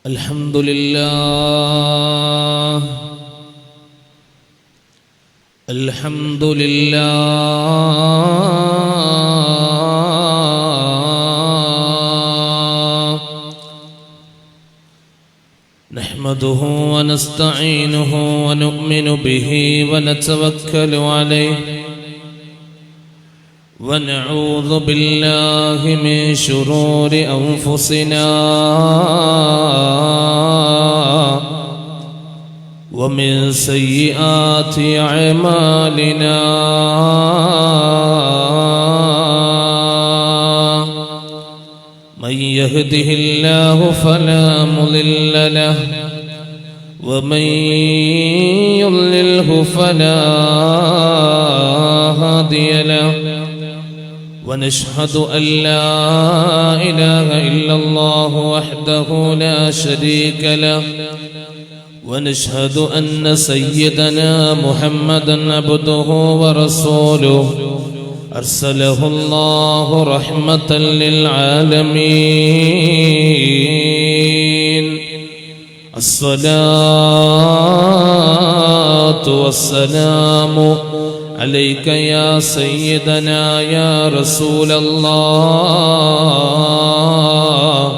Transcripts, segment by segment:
الحمد لله الحمد لله نحمده ونستعينه ونؤمن به ونتوكل عليه ونعوذ بالله من شرور أنفسنا ومن سيئات أعمالنا من يهده الله فلا مضل له ومن يضلله فلا هادي له ونشهد أن لا إله إلا الله وحده لا شريك له ونشهد أن سيدنا محمدًا عبده ورسوله أرسله الله رحمة للعالمين الصلاة والسلام عليك يا سيدنا يا رسول الله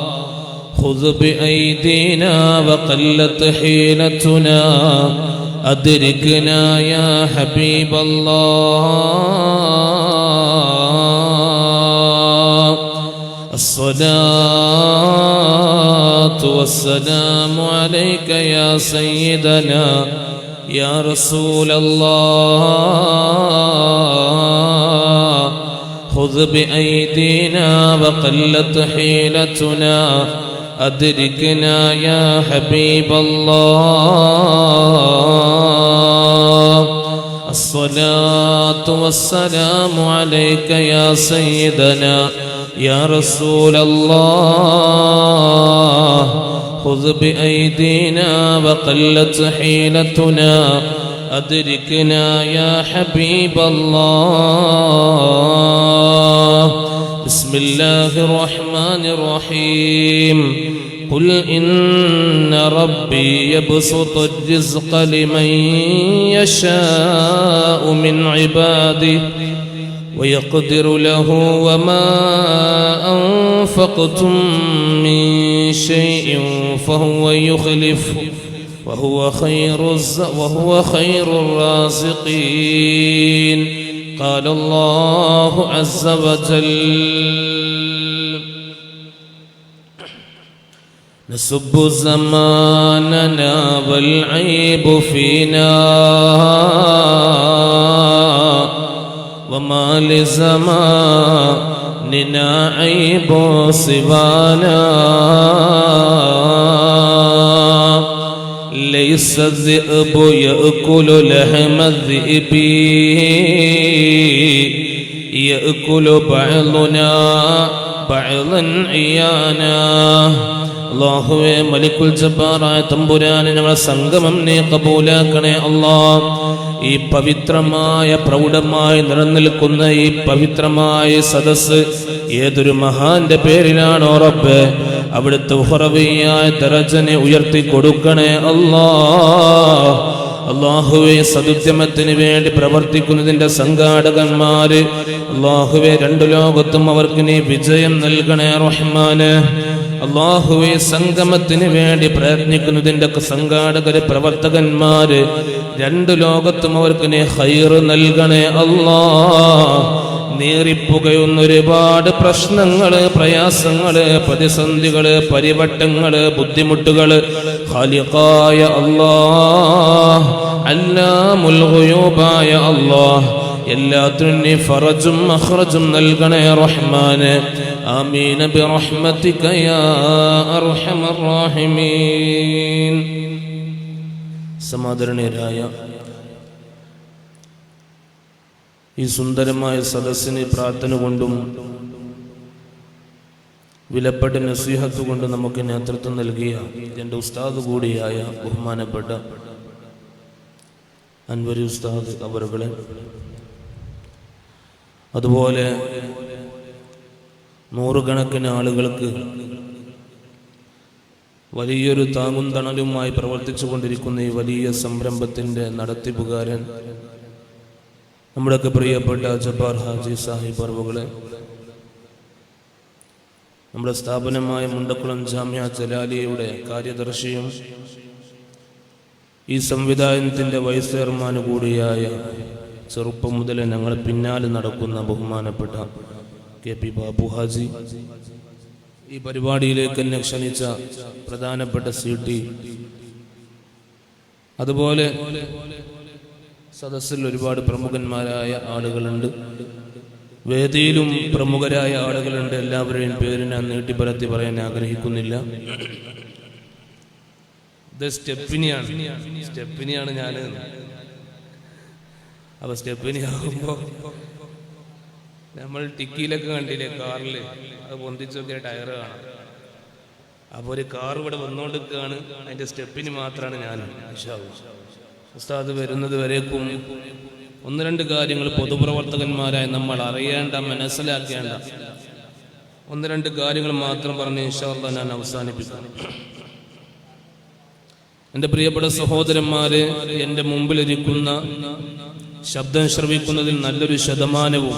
خذ بأيدينا وقلت حيلتنا أدركنا يا حبيب الله الصلاة والسلام عليك يا سيدنا يا رسول الله خذ بأيدينا وقلت حيلتنا أدركنا يا حبيب الله الصلاة والسلام عليك يا سيدنا يا رسول الله خذ بأيدينا وقلت حيلتنا أدركنا يا حبيب الله بسم الله الرحمن الرحيم قل إن ربي يبسط الرزق لمن يشاء من عباده ويقدر له وما أنفقتم من شيء فهو يخلفه وهو خير الرازقين قال الله عز وجل نسب زماننا والعيب فينا وما لزماننا عيب سوانا ليس الذئب يأكل لحم الذئب يأكل بعضنا بعضا عيانا അല്ലാഹുവേ മലിക്കുൽ ജബ്ബാറായ തമ്പുരാനെ ഞങ്ങളുടെ സംഗമം നീ കബൂലാക്കണേ അല്ലാഹ്. ഈ പവിത്രമായ പ്രൗഢമായി നിലനിൽക്കുന്ന ഈ പവിത്രമായ സദസ്സ് ഏതൊരു മഹാന്റെ പേരിലാണോ റബ്ബേ അവിടുത്തെ ഉഹറവിയായ ദറജനെ ഉയർത്തി കൊടുക്കണേ അല്ലാഹ്. അല്ലാഹുവേ സദുദ്യമത്തിന് വേണ്ടി പ്രവർത്തിക്കുന്നതിന്റെ സംഘാടകന്മാര് അല്ലാഹുവേ രണ്ടു ലോകത്തും അവർക്ക് നീ വിജയം നൽകണേ റഹ്മാനെ. അല്ലാഹുവേ സംഗമത്തിന് വേണ്ടി പ്രയത്നിക്കുന്നതിന്റെ സംഘാടകര് പ്രവർത്തകന്മാര് രണ്ടു ലോകത്തും അവർക്ക് നീ ഖൈറ് നൽകണേ അല്ലാഹ്. നേറിപ്പുകയുന്ന ഒരുപാട് പ്രശ്നങ്ങള്, പ്രയാസങ്ങള്, പ്രതിസന്ധികള്, പരിവട്ടങ്ങള്, ബുദ്ധിമുട്ടുകള് ഖാലിഖായ അല്ലാഹ്, അല്ലാമുൽ ഗുയൂബായ അല്ലാഹ് എല്ലാത്തിനും നീ ഫറജും മഖ്റജും നൽകണേ റഹ്മാനെ. ആമീൻ ബിറഹ്മതിക യാ അർഹമർ റഹീമീൻ. സമാദരണീയരായ ഈ സുന്ദരമായ സദസ്സിന് പ്രാർത്ഥന കൊണ്ടും വിലപ്പെട്ട നസീഹത്ത് കൊണ്ട് നമുക്ക് നേതൃത്വം നൽകിയ എൻ്റെ ഉസ്താദ് കൂടിയായ ബഹുമാനപ്പെട്ട അൻവരി ഉസ്താദ് അവരുകളെ, അതുപോലെ നൂറുകണക്കിന് ആളുകൾക്ക് വലിയൊരു താങ്ങും തണലുമായി പ്രവർത്തിച്ചു കൊണ്ടിരിക്കുന്ന ഈ വലിയ സംരംഭത്തിൻ്റെ നടത്തിപ്പുകാരൻ, നമ്മുടെയൊക്കെ പ്രിയപ്പെട്ട ജബ്ബാർ ഹാജി സാഹിബ് അറുകളെ, നമ്മുടെ സ്ഥാപനമായ മുണ്ടക്കുളം ജാമിയ ജലാലിയയുടെ കാര്യദർശിയും ഈ സംവിധാനത്തിൻ്റെ വൈസ് ചെയർമാൻ കൂടിയായ, ചെറുപ്പം മുതൽ ഞങ്ങൾ പിന്നാലെ നടക്കുന്ന ബഹുമാനപ്പെട്ട കെ പി ബാബു ഹാജി, ഈ പരിപാടിയിലേക്ക് എന്നെ ക്ഷണിച്ച പ്രധാനപ്പെട്ട CT, അതുപോലെ സദസ്സിൽ ഒരുപാട് പ്രമുഖന്മാരായ ആളുകളുണ്ട്, വേദിയിലും പ്രമുഖരായ ആളുകളുണ്ട്. എല്ലാവരുടെയും പേര് ഞാൻ നീട്ടിപ്പരത്തി പറയാൻ ആഗ്രഹിക്കുന്നില്ല. ഇത് സ്റ്റെപ്പിനിയാണ് ഞാൻ. അപ്പൊ സ്റ്റെപ്പിനി ആകുമ്പോ നമ്മൾ ടിക്കിയിലൊക്കെ കണ്ടില്ലേ, കാറിൽ അത് പൊന്തിച്ചൊക്കെ ടയറ് കാണാം. അപ്പൊ ഒരു കാർ ഇവിടെ വന്നുകൊണ്ടിരിക്കുകയാണ്, അതിന്റെ സ്റ്റെപ്പിന് മാത്രമാണ് ഞാൻ. ഉസ്താദ് വരുന്നത് വരേക്കും 1-2 കാര്യങ്ങൾ പൊതുപ്രവർത്തകന്മാരായി നമ്മൾ അറിയേണ്ട, മനസ്സിലാക്കേണ്ട 1-2 കാര്യങ്ങൾ മാത്രം പറഞ്ഞ് ഇൻഷാ അല്ലാഹ് ഞാൻ അവസാനിപ്പിക്കാം. എൻ്റെ പ്രിയപ്പെട്ട സഹോദരന്മാരെ, എൻ്റെ മുമ്പിലിരിക്കുന്ന ശബ്ദം ശ്രവിക്കുന്നതിൽ നല്ലൊരു ശതമാനവും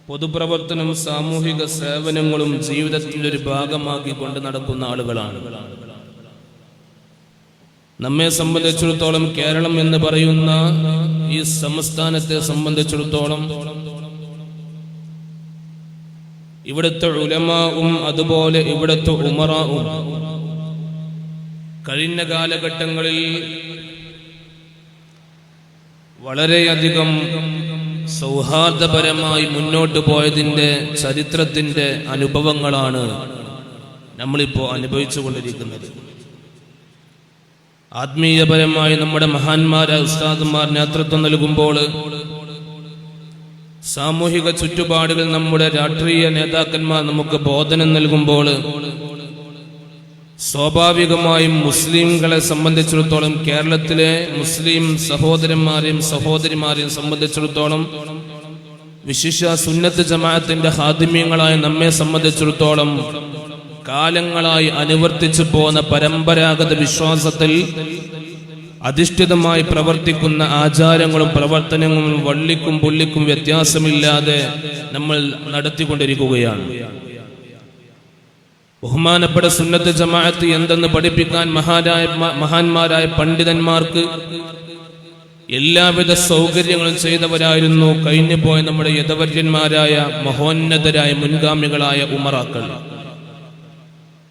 പൊതുപ്രവർത്തനം, സാമൂഹിക സേവനങ്ങളും ജീവിതത്തിൻ്റെ ഒരു ഭാഗമാക്കി കൊണ്ട് നടക്കുന്ന ആളുകളാണ്. നമ്മെ സംബന്ധിച്ചിടത്തോളം, കേരളം എന്ന് പറയുന്ന ഈ സംസ്ഥാനത്തെ സംബന്ധിച്ചിടത്തോളം, ഇവിടുത്തെ ഉലമാവും അതുപോലെ ഇവിടുത്തെ ഉമറാവും കഴിഞ്ഞ കാലഘട്ടങ്ങളിൽ വളരെയധികം സൗഹാർദ്ദപരമായി മുന്നോട്ട് പോയതിൻ്റെ ചരിത്രത്തിൻ്റെ അനുഭവങ്ങളാണ് നമ്മളിപ്പോൾ അനുഭവിച്ചു കൊണ്ടിരിക്കുന്നത്. ആത്മീയപരമായി നമ്മുടെ മഹാന്മാരായ ഉസ്താദുമാർ നേതൃത്വം നൽകുമ്പോൾ, സാമൂഹിക ചുറ്റുപാടുകൾ നമ്മുടെ രാഷ്ട്രീയ നേതാക്കന്മാർ നമുക്ക് ബോധനം നൽകുമ്പോൾ, സ്വാഭാവികമായും മുസ്ലിംകളെ സംബന്ധിച്ചിടത്തോളം, കേരളത്തിലെ മുസ്ലിം സഹോദരന്മാരെയും സഹോദരിമാരെയും സംബന്ധിച്ചിടത്തോളം, വിശിഷ്യ സുന്നത്ത് ജമാഅത്തിന്റെ ഹാദിമ്യങ്ങളായ നമ്മെ സംബന്ധിച്ചിടത്തോളം കാലങ്ങളായി അനുവർത്തിച്ചു പോന്ന പരമ്പരാഗത വിശ്വാസത്തിൽ അധിഷ്ഠിതമായി പ്രവർത്തിക്കുന്ന ആചാരങ്ങളും പ്രവർത്തനങ്ങളും വള്ളിക്കും പുള്ളിക്കും വ്യത്യാസമില്ലാതെ നമ്മൾ നടത്തിക്കൊണ്ടിരിക്കുകയാണ്. ബഹുമാനപ്പെട്ട സുന്നത്ത് ജമാഅത്ത് എന്തെന്ന് പഠിപ്പിക്കാൻ മഹാന്മാരായ പണ്ഡിതന്മാർക്ക് എല്ലാവിധ സൗകര്യങ്ങളും ചെയ്തവരായിരുന്നു കഴിഞ്ഞു പോയ നമ്മുടെ യദവര്യന്മാരായ മഹോന്നതരായ മുൻഗാമികളായ ഉമറാക്കൾ.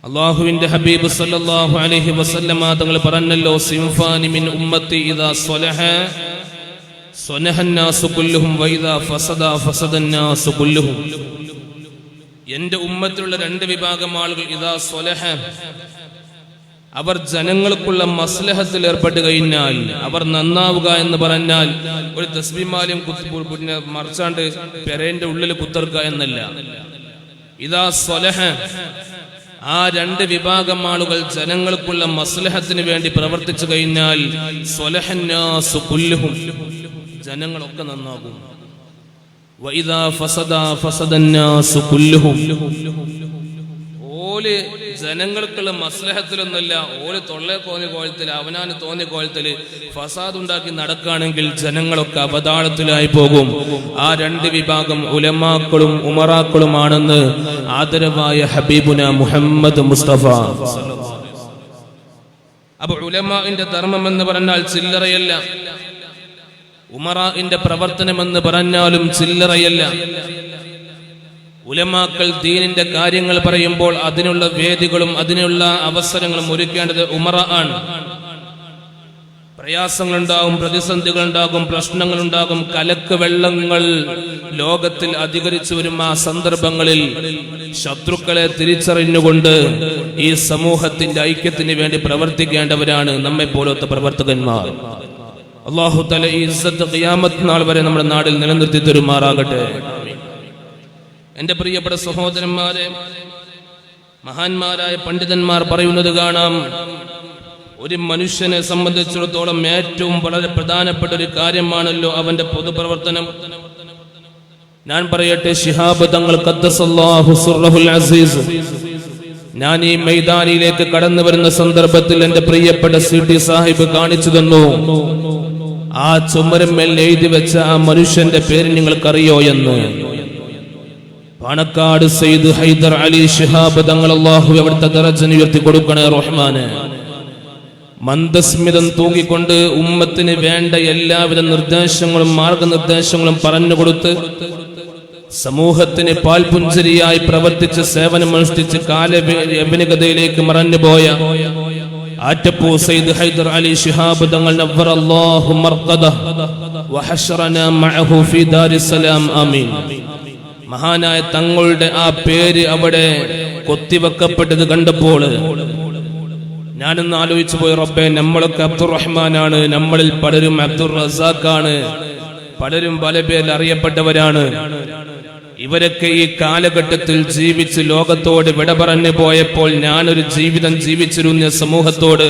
അല്ലാഹുവിന്റെ ഹബീബ് സല്ലല്ലാഹു അലൈഹി വസല്ലമ തങ്ങൾ പറഞ്ഞല്ലോ, സിൻഫാനി മിൻ ഉമ്മത്തി ഇദാ സ്വലഹ സ്വനഹന്നാസു കുല്ലുഹും വഇദാ ഫസദ ഫസദന്നാസു കുല്ലുഹും. എന്റെ ഉമ്മത്തിലുള്ള 2 വിഭാഗം ആളുകൾ, ഇദാ സ്വലഹ, അവർ ജനങ്ങൾക്കുള്ള മസ്ലഹത്തിൽ ഏർപ്പെട്ട് കഴിഞ്ഞാൽ, അവർ നന്നാവുക എന്ന് പറഞ്ഞാൽ ഒരു തസ്ബീമാലയും പിന്നെ മറിച്ചാണ്ട് പെരേന്റെ ഉള്ളിൽ കുത്തർക്കുക എന്നല്ല. ഇദാ സ്വലഹ, ആ 2 വിഭാഗം ആളുകൾ ജനങ്ങൾക്കുള്ള മസ്ലഹത്തിന് വേണ്ടി പ്രവർത്തിച്ചു കഴിഞ്ഞാൽ സ്വലഹന്നാസു കുല്ലുഹും, ജനങ്ങളൊക്കെ നന്നാകും. വഇദാ ഫസദ ഫസദന്നാസു കുല്ലുഹും, ഓല് ജനങ്ങൾക്കുള്ള മസ്ലഹത്തിലൊന്നുമല്ല, ഓല് തൊള്ളേ തോന്നിയ കോലത്തിൽ, അവനാന് തോന്നിയ കോലത്തിൽ ഫസാദ് ഉണ്ടാക്കി നടക്കുകയാണെങ്കിൽ ജനങ്ങളൊക്കെ അപതാളത്തിലായി പോകും. ആ 2 വിഭാഗം ഉലമാക്കളും ഉമറാക്കളുമാണെന്ന് ആദരവായ ഹബീബുന മുഹമ്മദ് മുസ്തഫ. അപ്പൊ ഉലമാഇന്റെ ധർമ്മം എന്ന് പറഞ്ഞാൽ ചില്ലറയല്ല, ഉമറാഇന്റെ പ്രവർത്തനമെന്ന് പറഞ്ഞാലും ചില്ലറയല്ല. ഉലമാക്കൾ ദീനിന്റെ കാര്യങ്ങൾ പറയുമ്പോൾ അതിനുള്ള വേദികളും അതിനുള്ള അവസരങ്ങളും ഒരുക്കേണ്ടത് ഉമറാ ആണ്. പ്രയാസങ്ങളുണ്ടാകും, പ്രതിസന്ധികളുണ്ടാകും, പ്രശ്നങ്ങളുണ്ടാകും, കലക്ക് വെള്ളങ്ങൾ ലോകത്തിൽ അധികരിച്ചു വരും. ആ സന്ദർഭങ്ങളിൽ ശത്രുക്കളെ തിരിച്ചറിഞ്ഞുകൊണ്ട് ഈ സമൂഹത്തിന്റെ ഐക്യത്തിന് വേണ്ടി പ്രവർത്തിക്കേണ്ടവരാണ് നമ്മെ പോലത്തെ പ്രവർത്തകന്മാർ. അല്ലാഹു തആല ഈ ഇസ്സത്ത് ഖിയാമത്ത് നാൾ വരെ നമ്മുടെ നാട്ടിൽ നിലനിർത്തി തരുമാറാകട്ടെ. എന്റെ പ്രിയപ്പെട്ട സഹോദരന്മാരെ, മഹാന്മാരായ പണ്ഡിതന്മാർ പറയുന്നത് കാണാം, ഒരു മനുഷ്യനെ സംബന്ധിച്ചിടത്തോളം ഏറ്റവും വളരെ പ്രധാനപ്പെട്ട ഒരു കാര്യമാണല്ലോ അവന്റെ പൊതുപ്രവർത്തനം. ഞാൻ പറയട്ടെ, ശിഹാബ് തങ്ങൾ ഖദ്ദസല്ലാഹു സിർറഹുൽ അസീസ് ഞാൻ ഈ മൈതാനിയിലേക്ക് കടന്നു വരുന്ന സന്ദർഭത്തിൽ എന്റെ പ്രിയപ്പെട്ട CD സാഹിബ് കാണിച്ചു തന്നു. ആ ചുമരമ്മേൽ എഴുതി വെച്ച ആ മനുഷ്യന്റെ പേര് നിങ്ങൾക്കറിയോ എന്ന്? പാണക്കാട് സയ്യിദ് ഹൈദർ അലി ശിഹാബ് തങ്ങൾ. അല്ലാഹു അവിടുത്തെ ദറജ ഉയർത്തി കൊടുക്കണേ റഹ്മാനെ. മന്ദസ്മിതം തൂങ്ങിക്കൊണ്ട് ഉമ്മത്തിന് വേണ്ട എല്ലാവിധ നിർദ്ദേശങ്ങളും മാർഗനിർദ്ദേശങ്ങളും പറഞ്ഞുകൊടുത്ത് സമൂഹത്തിന് പാൽപുഞ്ചരിയായി പ്രവർത്തിച്ച് സേവനമനുഷ്ഠിച്ച് കാലയവനികതയിലേക്ക് മറഞ്ഞുപോയ ആറ്റപ്പൂ സയ്യിദ് ഹൈദർ അലി ശിഹാബ് തങ്ങൾ നവ്വറല്ലാഹു മർഖദഹു വഹശറനാ മഅഹു ഫീ ദാരിസ്സലാം ആമീൻ. മഹാനായ തങ്ങളുടെ ആ പേര് അവിടെ കൊത്തിവെക്കപ്പെട്ടത് കണ്ടപ്പോൾ ഞാനൊന്ന് ആലോചിച്ചു പോയി, റബ്ബേ, നമ്മളൊക്കെ അബ്ദുറഹ്മാനാണ്, നമ്മളിൽ പലരും അബ്ദുർ റസാഖാണ്, പലരും പല പേരിൽ അറിയപ്പെട്ടവരാണ്. ഇവരൊക്കെ ഈ കാലഘട്ടത്തിൽ ജീവിച്ച് ലോകത്തോട് വിട പറഞ്ഞു പോയപ്പോൾ ഞാനൊരു ജീവിതം ജീവിച്ചിരുന്ന സമൂഹത്തോട്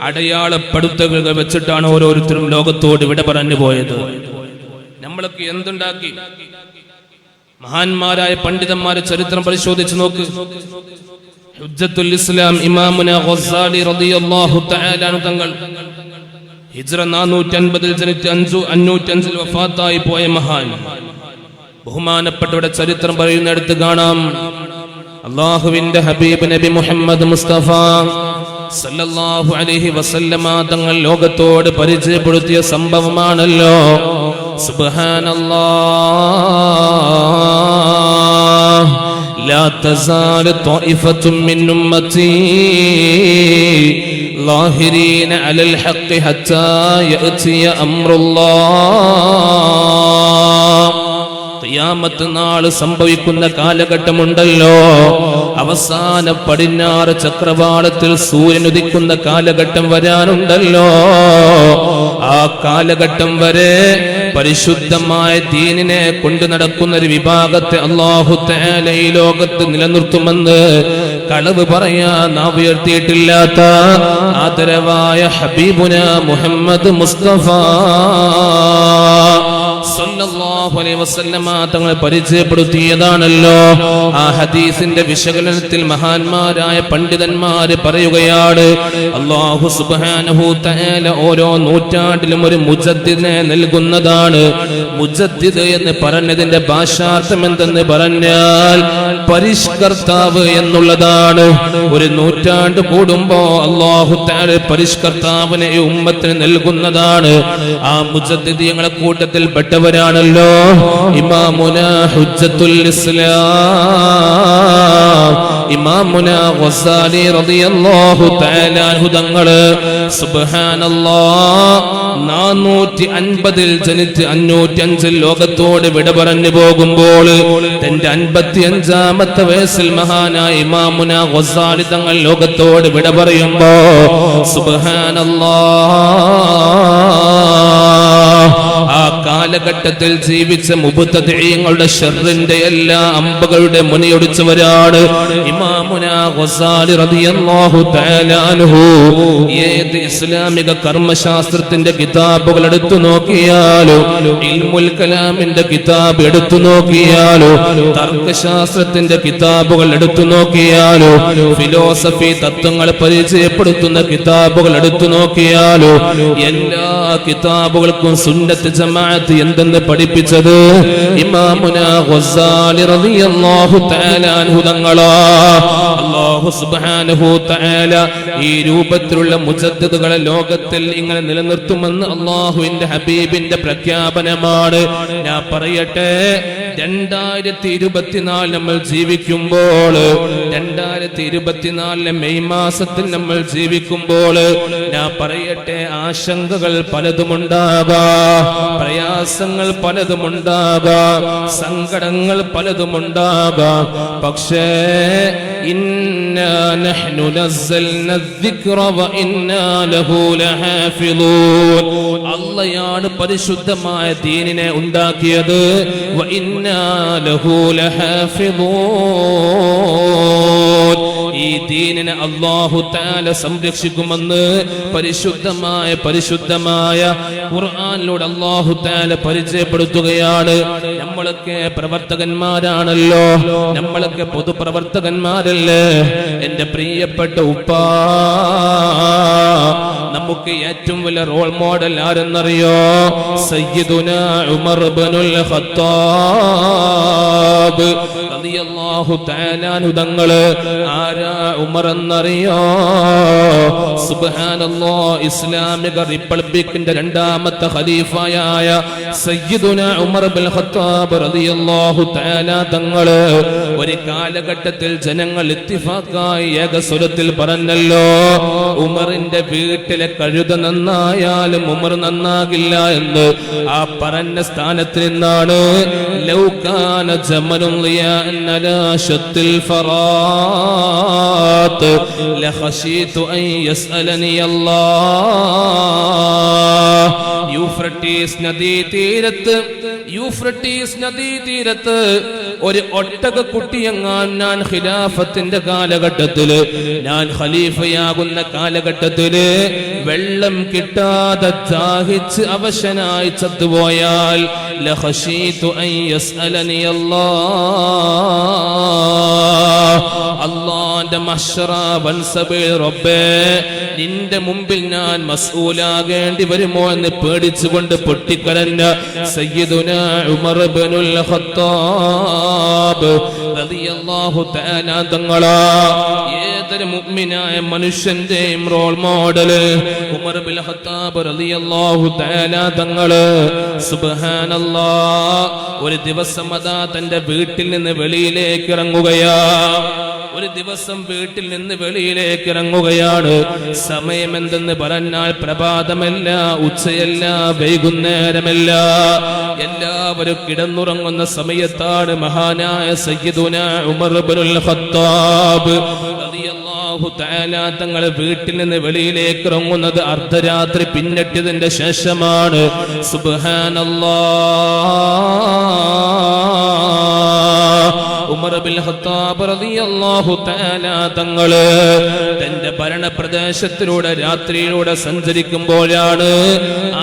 അടയാളപ്പെടുത്തകൾ വെച്ചിട്ടാണ് ഓരോരുത്തരും ലോകത്തോട് വിട പറഞ്ഞു പോയത്. നമ്മളൊക്കെ എന്തുണ്ടാക്കി? മഹാന്മാരായ പണ്ഡിതന്മാരെ ചരിത്രം പരിശോധിച്ച് നോക്ക്. ഹുജ്ജത്തുൽ ഇസ്ലാം ഇമാമുന ഗസ്സാലി റളിയല്ലാഹു തആല അൻഹു തങ്ങൾ ഹിജ്റ 450 ജനിച്ച് 505 വഫാത്തായി പോയ മഹാൻ. ബഹുമാനപ്പെട്ടവരുടെ ചരിത്രം പറയുന്നിടത്ത് കാണാം, അല്ലാഹുവിന്റെ ഹബീബ് നബി മുഹമ്മദ് മുസ്തഫ സല്ലല്ലാഹു അലൈഹി വസല്ലമ തങ്ങൾ ലോകത്തോട് പരിചയപ്പെടുത്തിയ സംഭവമാണല്ലോ. സുബ്ഹാനല്ലാഹ്, ലാ തസാലു ത്വായിഫത്തും മിൻ ഉമ്മത്തി ളാഹിരീന അലൽ ഹഖ് ഹത്താ യഅതിയ അംറുല്ലാഹ്. ഖിയാമത്ത് നാൾ സംഭവിക്കുന്ന കാലഘട്ടമുണ്ടല്ലോ, അവസാന പടിഞ്ഞാറ് ചക്രവാളത്തിൽ സൂര്യൻ ഉദിക്കുന്ന കാലഘട്ടം വരാനുണ്ടല്ലോ. ആ കാലഘട്ടം വരെ പരിശുദ്ധമായ ദീനിനെ കൊണ്ടു നടക്കുന്ന ഒരു വിഭാഗത്തെ അല്ലാഹു തആല ഈ ലോകത്ത് നിലനിർത്തുമെന്ന് കളവ് പറയാൻ നാവ് ഉയർത്തിയിട്ടില്ലാത്ത ആദരവായ ഹബീബുന മുഹമ്മദ് മുസ്തഫ സല്ലല്ലാഹു അലൈഹി വസല്ലമ തങ്ങൾ പരിചയപ്പെടുത്തിയതാണല്ലോ. ആ ഹദീസിന്റെ വിശകലനത്തിൽ മഹാന്മാരായ പണ്ഡിതന്മാര് പറയുകയാണ്, അല്ലാഹു സുബ്ഹാനഹു തആല ഓരോ നൂറ്റാണ്ടിലും ഒരു മുജദ്ദിദിനെ നൽകുന്നതാണ്. മുജദ്ദിദ് എന്ന് പറഞ്ഞതിന്റെ ഭാഷാർത്ഥം എന്തെന്ന് പറഞ്ഞാൽ പരിഷ്കർത്താവ് എന്നുള്ളതാണ്. ഒരു നൂറ്റാണ്ട് കൂടുമ്പോ അല്ലാഹു തആല പരിഷ്കർത്താവിനെ ഈ ഉമ്മത്തിന് നൽകുന്നതാണ്. ആ മുജദ്ദിദീങ്ങളുടെ കൂട്ടത്തിൽ പെട്ടവരാണല്ലോ ഇമാമുന ഹുജ്ജത്തുൽ ഇസ്ലാം ഇമാമുന ഗസ്സാലി റളിയല്ലാഹു തആല അൻഹു തങ്ങൾ. സുബ്ഹാനല്ലാഹ്, 450 ജനിച്ച് 505 ലോകത്തോട് വിട പറഞ്ഞു പോകുമ്പോൾ തന്റെ 55ാമത്തെ വയസ്സിൽ മഹാനായ ഇമാമുന ഗസ്സാലി തങ്ങൾ ലോകത്തോട് വിട പറയുമ്പോ സുബ്ഹാനല്ലാഹ്, ആ കാലഘട്ടത്തിൽ ജീവിച്ച മുബ്തദിഈങ്ങളുടെ ശർറിന്റെ എല്ലാ അമ്പകളുടെ മുനയൊടിച്ചവരാണ് ഇമാമുന ഗസ്സാലി റളിയല്ലാഹു തആല അൻഹു. ഏത് ഇസ്ലാമിക കർമ്മശാസ്ത്രത്തിന്റെ കിതാബുകൾ എടുത്തു നോക്കിയാലോ, ഇൽമുൽ കലാമിന്റെ കിതാബ് എടുത്തു നോക്കിയാലോ, തർക്കശാസ്ത്രത്തിന്റെ കിതാബുകൾ എടുത്തു നോക്കിയാലോ, ഫിലോസഫി തത്വങ്ങൾ പരിചയപ്പെടുത്തുന്ന കിതാബുകൾ എടുത്തു നോക്കിയാലോ, എല്ലാ കിതാബുകൾക്കും സുന്നത്ത് ജമാഅത്ത് എന്തെന്ന് പഠിപ്പിച്ചത് ഇമാമുന ഗസ്സാലി റളിയല്ലാഹു തആല അൻഹു തങ്ങളാ. അല്ലാഹു സുബ്ഹാനഹു തആല ഈ രൂപത്തിലുള്ള മുജദ്ദിദുകളെ ലോകത്തിൽ ഇങ്ങനെ നിലനിർത്തുമെന്ന് അല്ലാഹുവിന്റെ ഹബീബിന്റെ പ്രഖ്യാപനമാണ്. ഞാൻ പറയട്ടെ, 2024 നമ്മൾ ജീവിക്കുമ്പോൾ, 2024 മെയ് മാസത്തിൽ നമ്മൾ ജീവിക്കുമ്പോൾ, ഞാൻ പറയട്ടെ, ആശങ്കകൾ പലതുമുണ്ടാകാം, പ്രയാസങ്ങൾ പലതുമുണ്ടാകാം, സങ്കടങ്ങൾ പലതുമുണ്ടാകാം. പക്ഷേ ഇന്നാ നഹ്നു നസ്സൽന الذിക്റ വഇന്നാ ലഹു ലഹാഫിളൂൻ. അല്ലാഹുവാണ് പരിശുദ്ധമായ ദീനിനെ ഉണ്ടാക്കിയത്. വഇന്നാ ലഹു ലഹാഫിളൂൻ. ഈ ദീനിനെ അല്ലാഹു തആല സംരക്ഷിക്കുമെന്ന് പരിശുദ്ധമായ ഖുർആനിലൂടെ അല്ലാഹു തആല പരിചയപ്പെടുത്തുകയാണ്. നമ്മളൊക്കെ പ്രവർത്തകന്മാരാണല്ലോ, നമ്മളൊക്കെ പൊതുപ്രവർത്തകന്മാരല്ലേ? ആളല്ലേ എൻ്റെ പ്രിയപ്പെട്ട ഉപ്പ. നമുക്ക് ഏറ്റവും വലിയ റോൾ മോഡൽ ആരെന്നറിയോ? സയ്യിദുനാ ഉമർ ഇബ്നുൽ ഖത്താബ് റളിയല്ലാഹു തആല അൻഹു തങ്ങള്. ആരാ ഉമർ എന്നറിയോ? സുബ്ഹാനല്ലാഹ്, ഇസ്ലാമിക റിപ്പബ്ലിക്കിന്റെ രണ്ടാമത്തെ ഖലീഫയായ സയ്യിദുനാ ഉമർ ഇബ്നുൽ ഖത്താബ് റളിയല്ലാഹു തആല തങ്ങള് ഒരു കാലഘട്ടത്തിൽ ജനങ്ങൾ ഇത്തിഫാക്കായി ഏകസ്വരത്തിൽ പറഞ്ഞല്ലോ, ഉമറിന്റെ വീട്ടിലെ കഴുത നന്നായാലും ഉമർ നന്നാകില്ല എന്ന്. ആ പറഞ്ഞ സ്ഥാനത്ത് നിന്നാണ് ലൗകാന ജമലുൻ ളിയാൻ അലാ ശത്തിൽ ഫറാത്ത് ലഖശീതു അൻ യസ്അലനി അല്ലാഹ്. യൂഫ്രട്ടീസ് നദീതീരത്ത് ഒരു ഒട്ടകക്കുട്ടിയെങ്ങാൻ ഞാൻ ഖിലാഫത്തിന്റെ കാലഘട്ടത്തില്, ഞാൻ ഖലീഫയാകുന്ന കാലഘട്ടത്തില് വെള്ളം കിട്ടാതെ ദാഹിച്ച് അവശനായി ചത്തുപോയാൽ ലഖശീതു അൻ യസ്അലനി അല്ലാഹ്. അല്ലാഹുവിന്റെ മഹ്ശറ വൻസബിൽ റബ്ബേ, നിന്റെ മുമ്പിൽ ഞാൻ മസ്ഊലാകേണ്ടി വരുമോ എന്ന് പേടിച്ചുകൊണ്ട് പൊട്ടിക്കരഞ്ഞ സയ്യിദുനാ ഉമർ ഇബ്നുൽ ഖത്താബ് റളിയല്ലാഹു തആല തങ്ങളാ ഏതൊരു മുഅ്മിനായ മനുഷ്യന്റെയും റോൾ മോഡല് ഉമർ ഇബ്നുൽ ഖത്താബ് റളിയല്ലാഹു തആല തങ്ങള്. സുബ്ഹാനല്ലാഹ്, ഒരു ദിവസം അതാ തന്റെ വീട്ടിൽ നിന്ന് വെളിയിലേക്ക് ഇറങ്ങുകയാ. ഒരു ദിവസം വീട്ടിൽ നിന്ന് വെളിയിലേക്ക് ഇറങ്ങുകയാണ്. സമയം എന്തെന്ന് പറഞ്ഞാൽ പ്രഭാതമല്ല, ഉച്ചയല്ല, വൈകുന്നേരമല്ല, എല്ലാവരും കിടന്നുറങ്ങുന്ന സമയത്താണ് മഹാനായ സയ്യിദുനാ ഉമർ ഇബ്നുൽ ഖത്താബ് റളിയല്ലാഹു തആല തങ്ങൾ വീട്ടിൽ നിന്ന് വെളിയിലേക്ക് ഇറങ്ങുന്നത് അർദ്ധരാത്രി പിന്നിട്ടതിന്റെ ശേഷമാണ്. സുബ്ഹാനല്ലാഹ്, ഉമർ ഇബ്നുൽ ഖത്താബ് റളിയല്ലാഹു തആല തങ്ങള് തന്റെ ഭരണപ്രദേശത്തിലൂടെ രാത്രിയിലൂടെ സഞ്ചരിക്കുമ്പോഴാണ്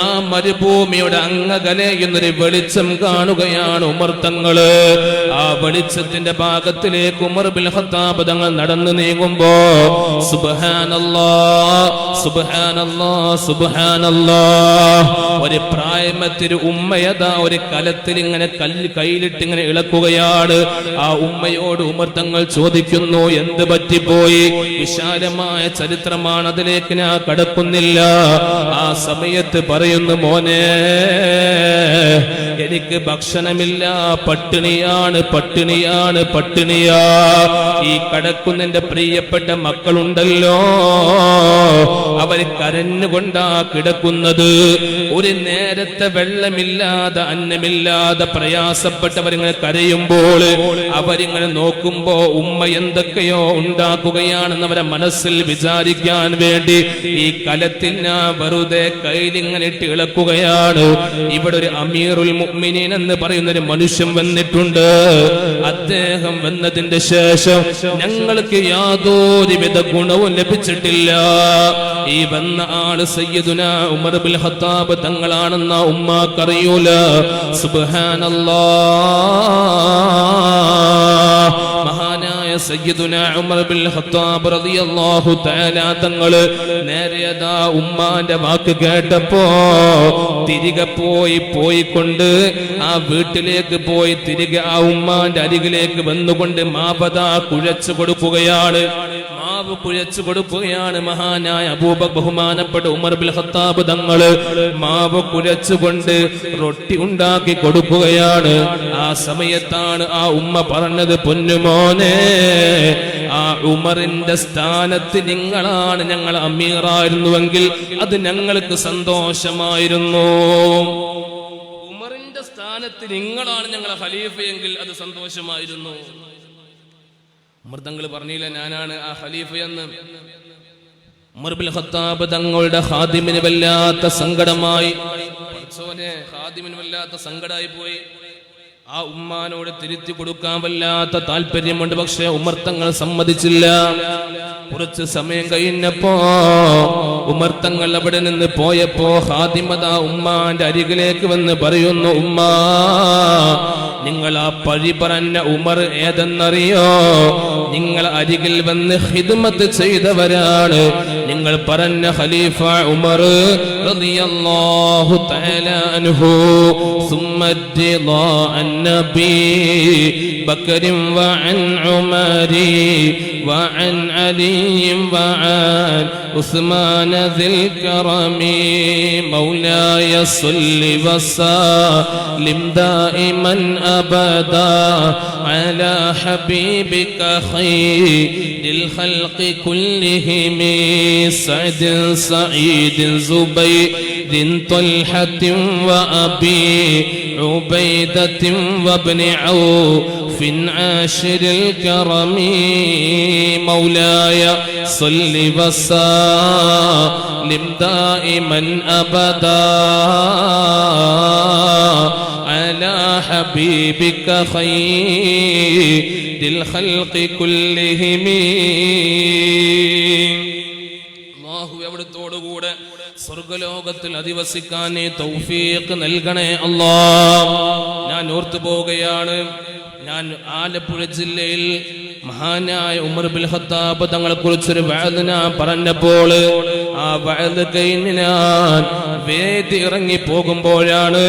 ആ മരുഭൂമിയുടെ അങ്ങകലെ എന്നൊരു വെളിച്ചം കാണുകയാണ് ഉമർ തങ്ങള്. ആ വെളിച്ചത്തിന്റെ ഭാഗത്തിലേക്ക് ഉമർ ഇബ്നുൽ ഖത്താബ് തങ്ങൾ നടന്നു നീങ്ങുമ്പോ സുബ്ഹാനല്ലാഹ്, സുബ്ഹാനല്ലാഹ്, സുബ്ഹാനല്ലാഹ്, ഒരു പ്രായമത്തിരു ഉമ്മയതാ ഒരു കലത്തിൽ ഇങ്ങനെ കയ്യിലിട്ട് ഇങ്ങനെ ഇളക്കുകയാണ്. ആ ഉമ്മയോട് ഉമർ തങ്ങൾ ചോദിക്കുന്നു, എന്ത് പറ്റിപ്പോയി? വിശാലമായ ചരിത്രമാണ്, അതിലേക്ക് ഞാൻ കടക്കുന്നില്ല. ആ സമയത്ത് പറയുന്നു, മോനെ, എനിക്ക് ഭക്ഷണമില്ല, പട്ടിണിയാണ്, പട്ടിണിയാണ്, പട്ടിണിയാ. ഈ കടക്കുന്നതിന്റെ പ്രിയപ്പെട്ട മക്കളുണ്ടല്ലോ, അവർ കരഞ്ഞുകൊണ്ടാ കിടക്കുന്നത്. ഒരു നേരത്തെ വെള്ളമില്ലാതെ അന്നമില്ലാതെ പ്രയാസപ്പെട്ടവരിങ്ങനെ കരയുമ്പോൾ അവരിങ്ങനെ നോക്കുമ്പോ ഉമ്മ എന്തൊക്കെയോ ഉണ്ടാക്കുകയാണെന്ന് അവരെ മനസ്സിൽ വിചാരിക്കാൻ വേണ്ടി ഈ കലത്തിൽ ഞാൻ വെറുതെ കയ്യിലിങ്ങനെ ഇട്ട് ഇളക്കുകയാണ്. ഇവിടെ ഒരു അമീറുൽ മുഅ്മിനീൻ എന്ന് പറയുന്ന ഒരു മനുഷ്യൻ വന്നിട്ടുണ്ട്. അദ്ദേഹം വന്നതിന്റെ ശേഷം ഞങ്ങൾക്ക് യാതൊരുവിധ ഗുണവും ലഭിച്ചിട്ടില്ല. ഈ വന്ന ആള് സയ്യിദുനാ ഉമർ ഇബ്നുൽ ഖത്താബ് തങ്ങളാണെന്ന ഉമ്മാക്കറിയൂല. സുബ്ഹാനല്ലാഹ്, മഹാനായ സയ്യിദുനാ ഉമർ ഇബ്നുൽ ഖത്താബ് റളിയല്ലാഹു തആല തങ്ങള് നേരെയതാ ഉമ്മാന്റെ വാക്ക് കേട്ടപ്പോ തിരികെ പോയിക്കൊണ്ട് ആ വീട്ടിലേക്ക് പോയി തിരികെ ആ ഉമ്മാന്റെ അരികിലേക്ക് വന്നുകൊണ്ട് മാവതാ കുഴച്ചു കൊടുക്കുകയാണ്. മാവ് കുഴച്ചു കൊടുക്കുകയാണ്. മഹാനായ അബൂബക്കർ ബഹുമാനപ്പെട്ട ഉമർ ഇബ്നുൽ ഖത്താബ് തങ്ങള് മാവ് കുഴച്ചുകൊണ്ട് റൊട്ടി ഉണ്ടാക്കി കൊടുക്കുകയാണ്. ആ സമയത്താണ് ആ ഉമ്മ പറഞ്ഞത്, പൊന്നുമോനെ, ആ ഉമറിന്റെ സ്ഥാനത്ത് നിങ്ങളാണ് ഞങ്ങൾ അമീറായിരുന്നുവെങ്കിൽ അത് ഞങ്ങൾക്ക് സന്തോഷമായിരുന്നു. ഉമറിന്റെ സ്ഥാനത്ത് നിങ്ങളാണ് ഞങ്ങളെ ഖലീഫയെങ്കിൽ അത് സന്തോഷമായിരുന്നു. ഉമർ തങ്ങൾ പറഞ്ഞില്ല ഞാനാണ് ആ ഖലീഫയെന്ന്. ഉമർ ഇബ്നുൽ ഖത്താബ് തങ്ങളുടെ ഖാദിമിന് വല്ലാത്ത സങ്കടമായി. ഖാദിമിന് വല്ലാത്ത സങ്കടമായി പോയി. ആ ഉമ്മാനോട് തിരുത്തി കൊടുക്കാൻ വല്ലാത്ത താല്പര്യമുണ്ട്. പക്ഷെ ഉമർ തങ്ങൾ സമ്മതിച്ചില്ല. കുറച്ച് സമയം കഴിഞ്ഞപ്പോ ഉമർ തങ്ങൾ അവിടെ നിന്ന് പോയപ്പോ ഖാദിമത ഉമ്മാന്റെ അരികിലേക്ക് വന്ന് പറയുന്നു, ഉമ്മാ, നിങ്ങൾ ആ പഴി പറഞ്ഞ ഉമർ ഏതെന്നറിയോ? നിങ്ങൾ അരികിൽ വന്ന് ഖിദ്മത്ത് ചെയ്തവരാണ്. നിങ്ങൾ പറഞ്ഞ ഖലീഫ ഉമർ റളിയല്ലാഹു തആല അൻഹു. ثم الرضا عن نبي بكر وعن عمر وعن علي وعن عثمان ذي الكرم مولاي صل وسلم دائما أبدا على حبيبك خير الخلق كلهم سعد سعيد زبير طلحة وأبي عبيدة وابن عوف عاشر الكرم مولاي صل وسلم دائما أبدا على حبيبك خير الخلق كلهم. അല്ലാഹു അവിടുത്തോടുകൂടെ സ്വർഗലോകത്തിൽ അധിവസിക്കാൻ തൗഫീഖ് നൽകണേ അല്ലാഹ്. ഞാൻ ഓർത്തു പോവുകയാണ്, ഞാൻ ആലപ്പുഴ ജില്ലയിൽ മഹാനായ ഉമർ ബിൻ ഖത്താബ് തങ്ങളെ കുറിച്ചൊരു വഅദ് ഞാൻ പറഞ്ഞപ്പോൾ ആ വഅദ് കഴിഞ്ഞ് ഞാൻ വേദി ഇറങ്ങി പോകുമ്പോഴാണ്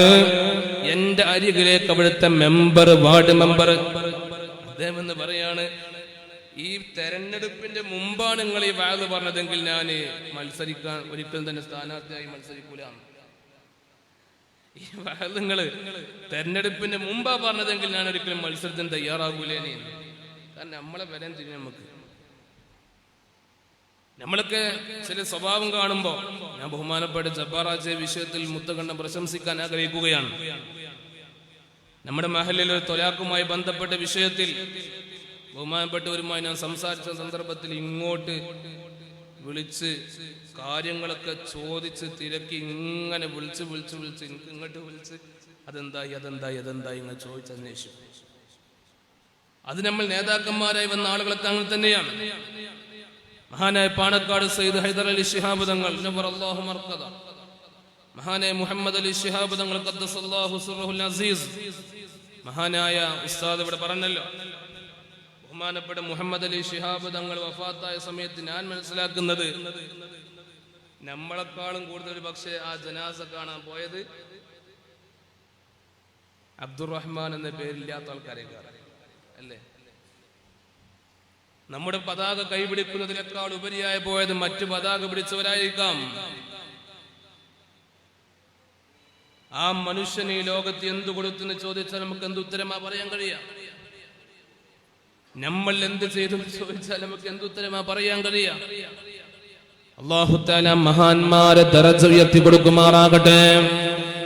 എന്റെ അരികിലേക്ക് അവിടുത്തെ മെമ്പർ, വാർഡ് മെമ്പർ, അദ്ദേഹം എന്ന് പറയാണ്, ഈ തെരഞ്ഞെടുപ്പിന്റെ മുമ്പാണ് നിങ്ങൾ ഈ വഅദ് പറഞ്ഞതെങ്കിൽ ഞാൻ മത്സരിക്കാൻ ഒരിക്കലും തന്നെ സ്ഥാനാർത്ഥിയായി മത്സരിക്കൂല. ഈ വഅദ് നിങ്ങൾ തെരഞ്ഞെടുപ്പിന്റെ മുമ്പാ പറഞ്ഞതെങ്കിൽ ഞാൻ ഒരിക്കലും മത്സരത്തിന് തയ്യാറാകൂലേനെ. കാരണം നമ്മളെ വരാൻ തിരിഞ്ഞ് നമ്മളൊക്കെ ചില സ്വഭാവം കാണുമ്പോൾ, ഞാൻ ബഹുമാനപ്പെട്ട ജബ്ബാറാജെ വിഷയത്തിൽ മുത്തകണ്ഠം പ്രശംസിക്കാൻ ആഗ്രഹിക്കുകയാണ്. നമ്മുടെ മഹലിൽ ഒരു തൊലാഖുമായി ബന്ധപ്പെട്ട വിഷയത്തിൽ ബഹുമാനപ്പെട്ടവരുമായി ഞാൻ സംസാരിച്ച സന്ദർഭത്തിൽ ഇങ്ങോട്ട് വിളിച്ച് കാര്യങ്ങളൊക്കെ ചോദിച്ച് തിരക്കി ഇങ്ങനെ വിളിച്ച് എനിക്ക് ഇങ്ങോട്ട് വിളിച്ച് അതെന്തായി ഇങ്ങനെ ചോദിച്ചന്വേഷിച്ചു. അത് നമ്മൾ നേതാക്കന്മാരായി വന്ന ആളുകളൊക്കെ അങ്ങനെ തന്നെയാണ്. മഹാനായ പാണക്കാട് സയ്യിദ് ഹൈദർ അലി ശിഹാബ് തങ്ങൾ, മഹാനായ മുഹമ്മദ് അലി ശിഹാബ് തങ്ങൾ ഖദ്ദസല്ലാഹു സിർറഹുൽ അസീസ്, മഹാനായ ഉസ്താദ് ഇവിടെ പറഞ്ഞല്ലോ, ബഹുമാനപ്പെട്ട മുഹമ്മദ് അലി ശിഹാബ് തങ്ങൾ വഫാത്തായ സമയത്ത് ഞാൻ മനസ്സിലാക്കുന്നത് നമ്മളെക്കാളും കൂടുതൽ പക്ഷേ ആ ജനാസ കാണാൻ പോയത് അബ്ദുറഹ്മാൻ എന്ന പേരില്ലാത്ത ആൾക്കാരേക്കാൾ അല്ലേ. നമ്മുടെ പതാക കൈപിടിക്കുന്നതിനേക്കാൾ ഉപരിയായി പോയത് മറ്റു പതാക പിടിച്ചവരായിരിക്കാം. ആ മനുഷ്യൻ ഈ ലോകത്ത് എന്തു കൊടുത്തെന്ന് ചോദിച്ചാൽ നമുക്ക് എന്ത് ഉത്തരമാ പറയാൻ കഴിയാം? നമ്മൾ എന്ത് ചെയ്തു ചോദിച്ചാൽ നമുക്ക് എന്ത് ഉത്തരമാ പറയാൻ കഴിയാം? അല്ലാഹു തആല മഹാന്മാരെ ദറജ ഉയർത്തി കൊടുക്കുമാറാകട്ടെ.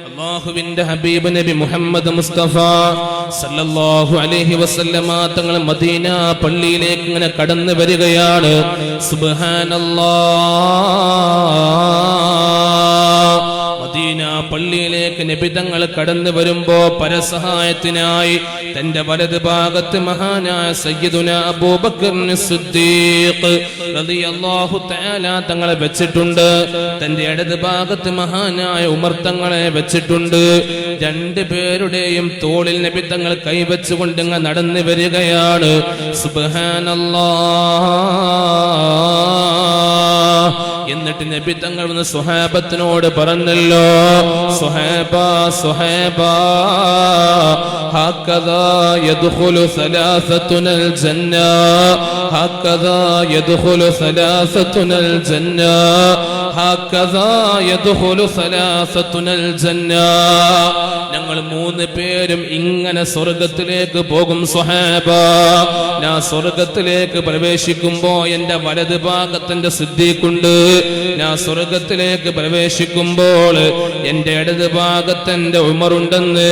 അല്ലാഹുവിന്റെ ഹബീബ് നബി മുഹമ്മദ് മുസ്തഫ സല്ലല്ലാഹു അലൈഹി വസല്ലമ തങ്ങൾ മദീന പള്ളിയിലേക്ക് ഇങ്ങനെ കടന്നു വരികയാണ്. സുബ്ഹാനല്ലാഹ്. മദീന പള്ളിയിലേക്ക് നബി തങ്ങൾ കടന്നു വരുമ്പോ പരസഹായത്തിനായി തന്റെ വലത് ഭാഗത്ത് മഹാനായ സയ്യിദുനാ അബൂബക്കർ സിദ്ദീഖ് റളിയല്ലാഹു തആല തങ്ങളെ വെച്ചിട്ടുണ്ട്. തന്റെ ഇടത് ഭാഗത്ത് മഹാനായ ഉമർ തങ്ങളെ വെച്ചിട്ടുണ്ട്. രണ്ടുപേരുടെയും തോളിൽ നബി തങ്ങൾ കൈവച്ചുകൊണ്ട് നടന്നു വരികയാണ്. സുബ്ഹാനല്ലാഹ്. എന്നിട്ട് നബി തങ്ങൾ വന്ന് സ്വഹാബത്തിനോട് പറഞ്ഞല്ലോ, സ്വഹാബ ഹക്കദാ യദ്ഖുലു സലാസതുനൽ ജന്ന, ഹക്കദാ യദ്ഖുലു സലാസതുനൽ ജന്ന, ഹക്കദാ യദ്ഖുലു സലാസതുനൽ ജന്ന. ഞങ്ങൾ മൂന്ന് പേരും ഇങ്ങനെ സ്വർഗത്തിലേക്ക് പോകും സ്വഹാബ. ഞാൻ സ്വർഗത്തിലേക്ക് പ്രവേശിക്കുമ്പോ എന്റെ വലത് ഭാഗത്തിന്റെ സിദ്ദീഖുണ്ട്. ഞാൻ സ്വർഗത്തിലേക്ക് പ്രവേശിക്കുമ്പോൾ എന്റെ ഇടത് ഭാഗത്തിന്റെ ഉമറുണ്ടെന്ന്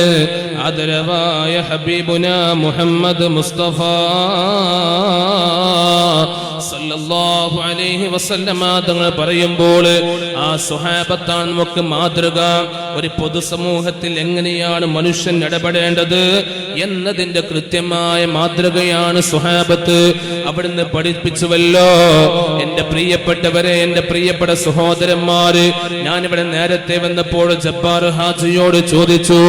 ആദരവായ ഹബീബുനാ മുഹമ്മദ് മുസ്തഫ സല്ലല്ലാഹു അലൈഹി വസല്ലമ തങ്ങൾ പറയുമ്പോൾ ആ സ്വഹാബത്താണ് നമുക്ക് മാതൃക. ഒരു പൊതുസമൂഹത്തിൽ എങ്ങനെയാണ് മനുഷ്യൻ ഇടപെടേണ്ടത് എന്നതിന്റെ കൃത്യമായ മാതൃകയാണ് സ്വഹാബത്ത് അവിടുന്ന് പഠിപ്പിച്ചുവല്ലോ. എന്റെ പ്രിയപ്പെട്ടവരെ, എന്റെ പ്രിയപ്പെട്ട സഹോദരന്മാര്, ഞാനിവിടെ നേരത്തെ വന്നപ്പോൾ ജബ്ബാർ ഹാജിയോട് ചോദിച്ചു,